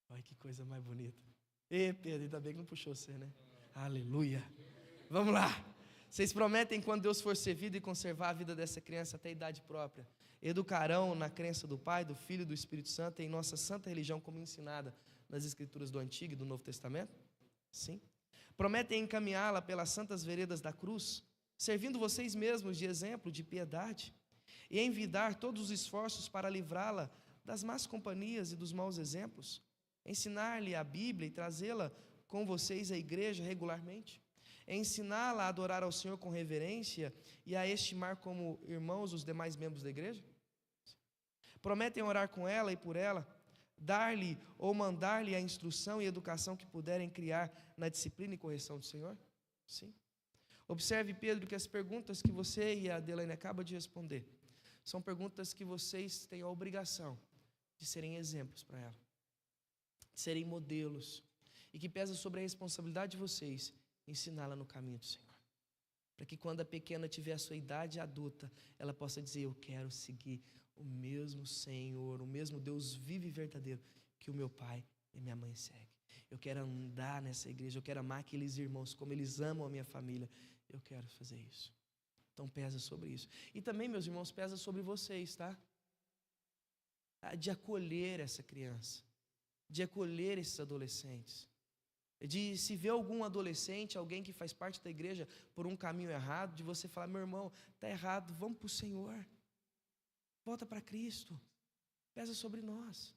olha que coisa mais bonita. Ê, Pedro, ainda bem que não puxou você, né? Aleluia. Vamos lá. Vocês prometem, quando Deus for servido e conservar a vida dessa criança até a idade própria, educarão na crença do Pai, do Filho e do Espírito Santo em nossa santa religião, como ensinada nas Escrituras do Antigo e do Novo Testamento? Sim. Prometem encaminhá-la pelas santas veredas da cruz, servindo vocês mesmos de exemplo de piedade, e envidar todos os esforços para livrá-la das más companhias e dos maus exemplos? Ensinar-lhe a Bíblia e trazê-la com vocês à igreja regularmente? Ensiná-la a adorar ao Senhor com reverência e a estimar como irmãos os demais membros da igreja? Prometem orar com ela e por ela, dar-lhe ou mandar-lhe a instrução e educação que puderem criar na disciplina e correção do Senhor? Sim. Observe, Pedro, que as perguntas que você e a Adelaine acabam de responder são perguntas que vocês têm a obrigação de serem exemplos para ela, de serem modelos, e que pesa sobre a responsabilidade de vocês ensiná-la no caminho do Senhor, para que quando a pequena tiver a sua idade adulta, ela possa dizer: eu quero seguir o mesmo Senhor, o mesmo Deus vivo e verdadeiro que o meu pai e minha mãe seguem. Eu quero andar nessa igreja, eu quero amar aqueles irmãos como eles amam a minha família. Eu quero fazer isso. Então pesa sobre isso. E também, meus irmãos, pesa sobre vocês, tá? De acolher essa criança, de acolher esses adolescentes, de se ver algum adolescente, alguém que faz parte da igreja por um caminho errado, de você falar: meu irmão, está errado, vamos para o Senhor, volta para Cristo. Pesa sobre nós.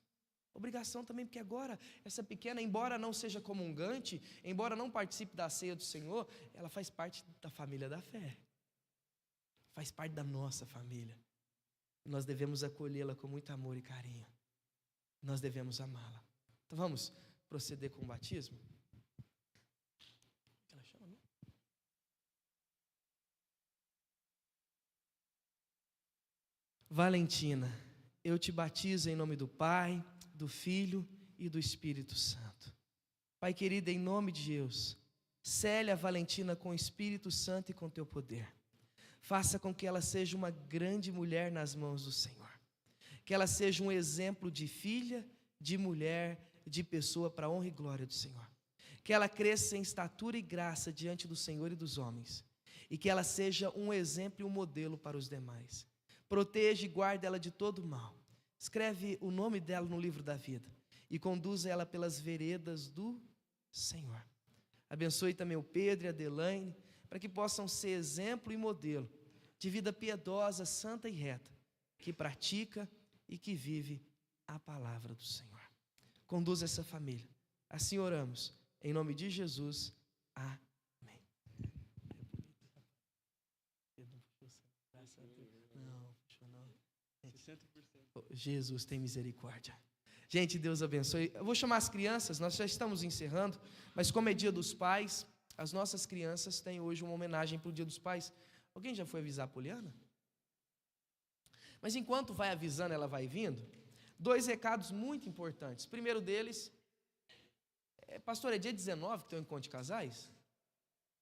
Obrigação também, porque agora essa pequena, embora não seja comungante, embora não participe da ceia do Senhor, ela faz parte da família da fé, faz parte da nossa família. Nós devemos acolhê-la com muito amor e carinho, nós devemos amá-la. Então vamos proceder com o batismo? Ela chama, não? Valentina, eu te batizo em nome do Pai, do Filho e do Espírito Santo. Pai querido, em nome de Jesus, sele a Valentina com o Espírito Santo e com teu poder. Faça com que ela seja uma grande mulher nas mãos do Senhor. Que ela seja um exemplo de filha, de mulher, de pessoa para a honra e glória do Senhor. Que ela cresça em estatura e graça diante do Senhor e dos homens. E que ela seja um exemplo e um modelo para os demais. Proteja e guarde ela de todo mal. Escreve o nome dela no livro da vida e conduza ela pelas veredas do Senhor. Abençoe também o Pedro e a Adelaine, para que possam ser exemplo e modelo de vida piedosa, santa e reta, que pratica e que vive a palavra do Senhor. Conduza essa família. Assim oramos, em nome de Jesus. Amém. Não, puxou não. Jesus tem misericórdia. Gente, Deus abençoe. Eu vou chamar as crianças, nós já estamos encerrando, mas como é dia dos pais, as nossas crianças têm hoje uma homenagem para o dia dos pais. Alguém já foi avisar a Poliana? Mas enquanto vai avisando, ela vai vindo, 2 recados muito importantes. Primeiro deles, pastor, é dia 19 que tem um encontro de casais?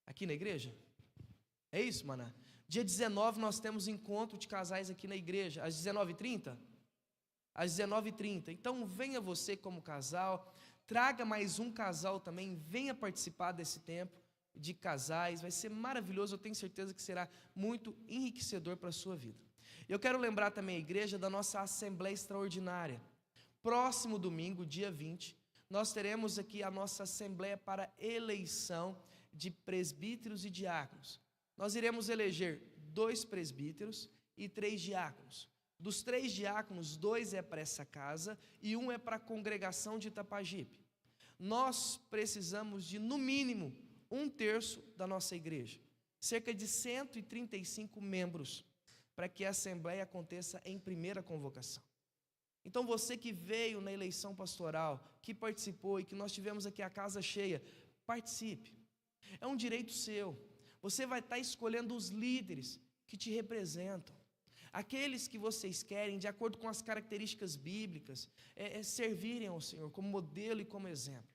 Aqui na igreja? É isso, maná? Dia 19 nós temos encontro de casais aqui na igreja, às 19h30? Às 19h30. Então venha você como casal, traga mais um casal também, venha participar desse tempo de casais, vai ser maravilhoso, eu tenho certeza que será muito enriquecedor para a sua vida. Eu quero lembrar também a igreja da nossa Assembleia Extraordinária. Próximo domingo, dia 20, nós teremos aqui a nossa Assembleia para eleição de presbíteros e diáconos. Nós iremos eleger 2 presbíteros e 3 diáconos. Dos 3 diáconos, 2 é para essa casa e 1 é para a congregação de Itapajipe. Nós precisamos de, no mínimo, 1/3 da nossa igreja. Cerca de 135 membros, para que a assembleia aconteça em primeira convocação. Então você que veio na eleição pastoral, que participou e que nós tivemos aqui a casa cheia, participe. É um direito seu. Você vai estar escolhendo os líderes que te representam. Aqueles que vocês querem, de acordo com as características bíblicas, servirem ao Senhor como modelo e como exemplo.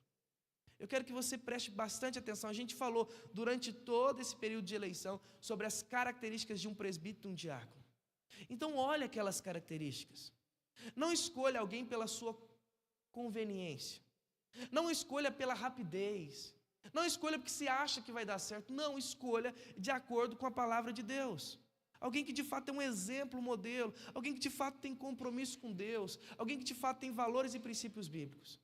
Eu quero que você preste bastante atenção. A gente falou durante todo esse período de eleição sobre as características de um presbítero e um diácono. Então olhe aquelas características. Não escolha alguém pela sua conveniência. Não escolha pela rapidez. Não escolha porque você acha que vai dar certo. Não, escolha de acordo com a palavra de Deus. Alguém que de fato é um exemplo, um modelo. Alguém que de fato tem compromisso com Deus. Alguém que de fato tem valores e princípios bíblicos.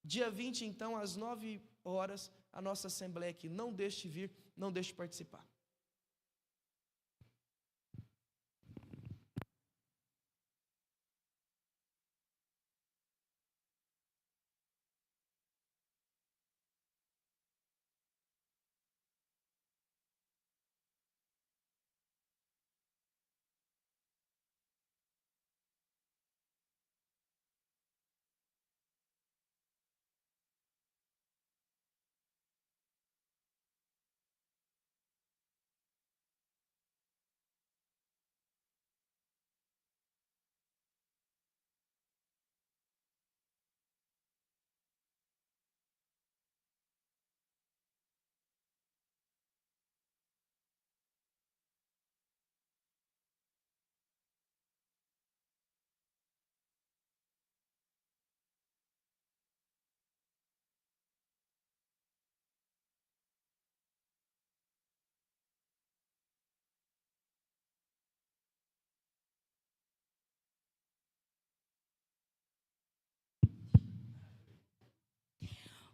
Dia 20, então, às 9 horas, a nossa assembleia aqui. Não deixe de vir, não deixe de participar.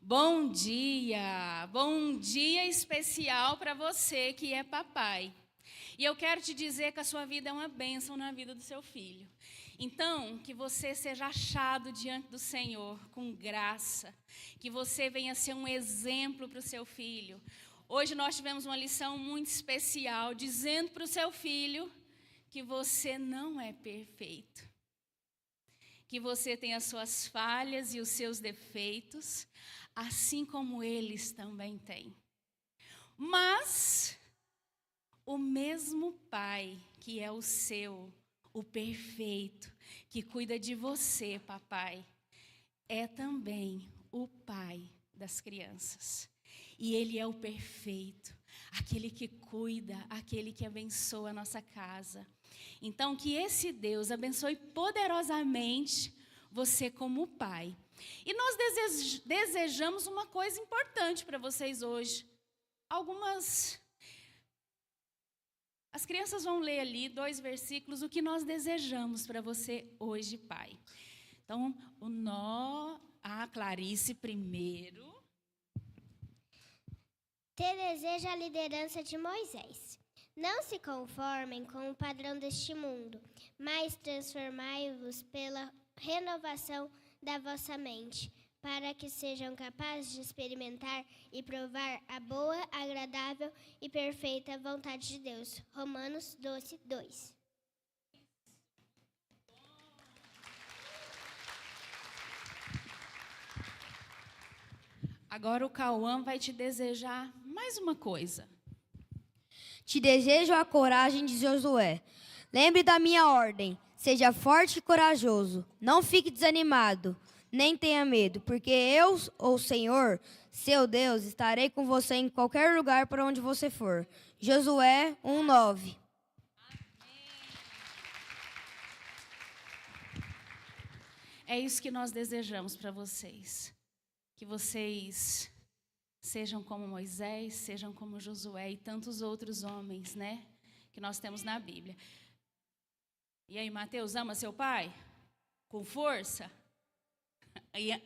Bom dia especial para você que é papai. E eu quero te dizer que a sua vida é uma bênção na vida do seu filho. Então, que você seja achado diante do Senhor com graça, que você venha ser um exemplo para o seu filho. Hoje nós tivemos uma lição muito especial, dizendo para o seu filho que você não é perfeito, que você tem as suas falhas e os seus defeitos, assim como eles também têm. Mas o mesmo Pai que é o seu, o perfeito, que cuida de você, papai, é também o Pai das crianças. E Ele é o perfeito, aquele que cuida, aquele que abençoa a nossa casa. Então, que esse Deus abençoe poderosamente você como pai. E nós desejamos uma coisa importante para vocês hoje. As crianças vão ler ali 2 versículos, o que nós desejamos para você hoje, pai. Então, a Clarice primeiro. Ter desejo a liderança de Moisés. Não se conformem com o padrão deste mundo, mas transformai-vos pela renovação da vossa mente, para que sejam capazes de experimentar e provar a boa, agradável e perfeita vontade de Deus. Romanos 12, 2. Agora o Cauã vai te desejar mais uma coisa. Te desejo a coragem de Josué. Lembre da minha ordem. Seja forte e corajoso. Não fique desanimado, nem tenha medo, porque eu, o Senhor, seu Deus, estarei com você em qualquer lugar para onde você for. Josué 1:9. É isso que nós desejamos para vocês. Que vocês sejam como Moisés, sejam como Josué e tantos outros homens, né? Que nós temos na Bíblia. E aí, Mateus, ama seu pai? Com força?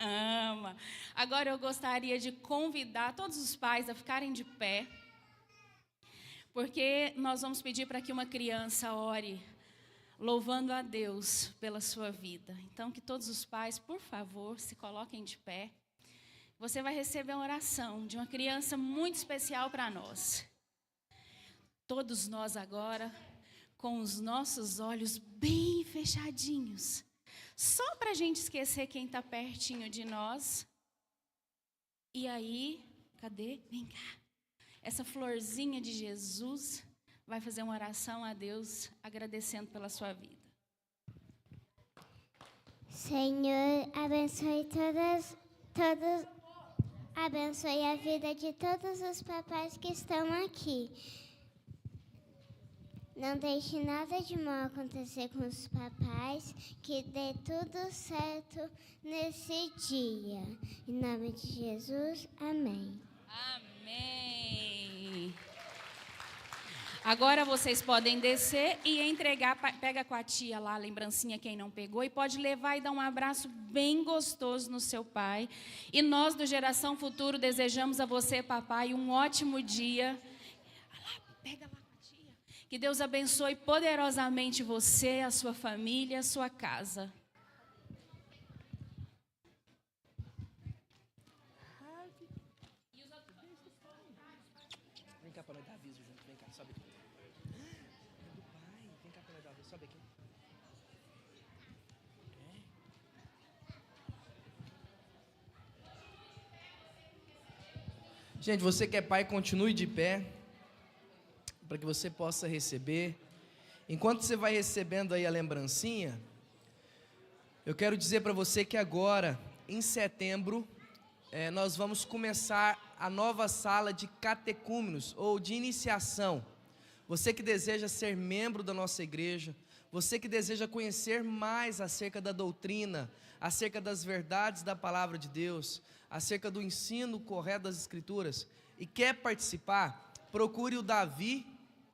Ama. Agora eu gostaria de convidar todos os pais a ficarem de pé, porque nós vamos pedir para que uma criança ore, louvando a Deus pela sua vida. Então, que todos os pais, por favor, se coloquem de pé. Você vai receber uma oração de uma criança muito especial para nós. Todos nós agora, com os nossos olhos bem fechadinhos, só para a gente esquecer quem está pertinho de nós. E aí, cadê? Vem cá. Essa florzinha de Jesus vai fazer uma oração a Deus, agradecendo pela sua vida. Senhor, abençoe a vida de todos os papais que estão aqui. Não deixe nada de mal acontecer com os papais, que dê tudo certo nesse dia. Em nome de Jesus, amém. Amém. Agora vocês podem descer e entregar, pega com a tia lá a lembrancinha, quem não pegou, e pode levar e dar um abraço bem gostoso no seu pai. E nós do Geração Futuro desejamos a você, papai, um ótimo dia. Pega lá com a tia. Que Deus abençoe poderosamente você, a sua família, a sua casa. Vem cá para nós dar aviso junto. Vem cá, sobe aqui. Do pai. Vem cá para nós dar aviso. Sobe aqui. Gente, você que é pai, continue de pé, para que você possa receber. Enquanto você vai recebendo aí a lembrancinha, eu quero dizer para você que agora, em setembro, nós vamos começar a nova sala de catecúmenos, ou de iniciação. Você que deseja ser membro da nossa igreja, você que deseja conhecer mais acerca da doutrina, acerca das verdades da palavra de Deus, acerca do ensino correto das Escrituras, e quer participar, procure o Davi,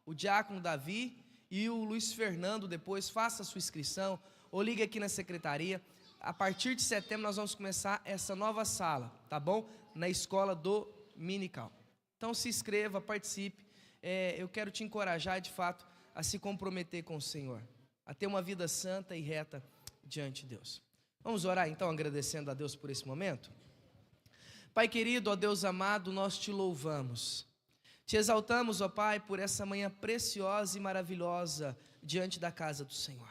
o diácono Davi, e o Luiz Fernando depois, faça a sua inscrição, ou ligue aqui na secretaria. A partir de setembro nós vamos começar essa nova sala, tá bom? na escola dominical. Então se inscreva, participe. Eu quero te encorajar de fato a se comprometer com o Senhor, a ter uma vida santa e reta diante de Deus. Vamos orar então, agradecendo a Deus por esse momento? Pai querido, ó Deus amado, nós te louvamos. Te exaltamos, ó Pai, por essa manhã preciosa e maravilhosa diante da casa do Senhor.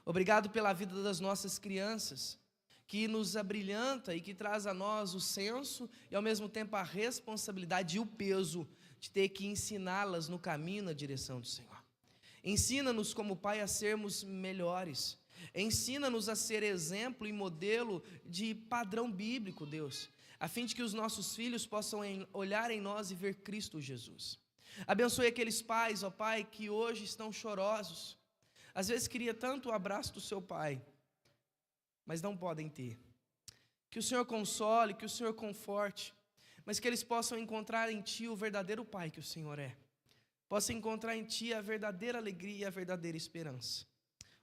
Obrigado pela vida das nossas crianças, que nos abrilhanta e que traz a nós o senso e ao mesmo tempo a responsabilidade e o peso de ter que ensiná-las no caminho, na direção do Senhor. Ensina-nos como Pai a sermos melhores. Ensina-nos a ser exemplo e modelo de padrão bíblico, Deus, a fim de que os nossos filhos possam olhar em nós e ver Cristo Jesus. Abençoe aqueles pais, ó Pai, que hoje estão chorosos. Às vezes queria tanto o abraço do seu pai, mas não podem ter. Que o Senhor console, que o Senhor conforte, mas que eles possam encontrar em Ti o verdadeiro Pai que o Senhor é. Possam encontrar em Ti a verdadeira alegria e a verdadeira esperança.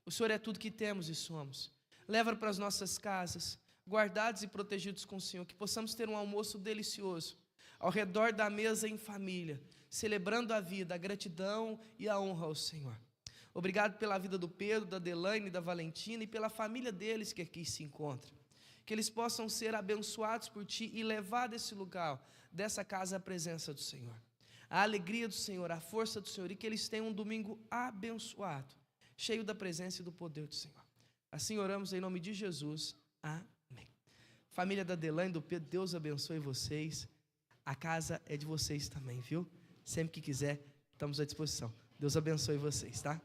O Senhor é tudo que temos e somos. Leva para as nossas casas, guardados e protegidos com o Senhor, que possamos ter um almoço delicioso, ao redor da mesa em família, celebrando a vida, a gratidão e a honra ao Senhor. Obrigado pela vida do Pedro, da Delaine, da Valentina e pela família deles que aqui se encontra. Que eles possam ser abençoados por Ti e levar desse lugar, dessa casa, a presença do Senhor. A alegria do Senhor, a força do Senhor, e que eles tenham um domingo abençoado, cheio da presença e do poder do Senhor. Assim oramos em nome de Jesus. Amém. Família da Delaine, do Pedro, Deus abençoe vocês. A casa é de vocês também, viu? Sempre que quiser, estamos à disposição. Deus abençoe vocês, tá?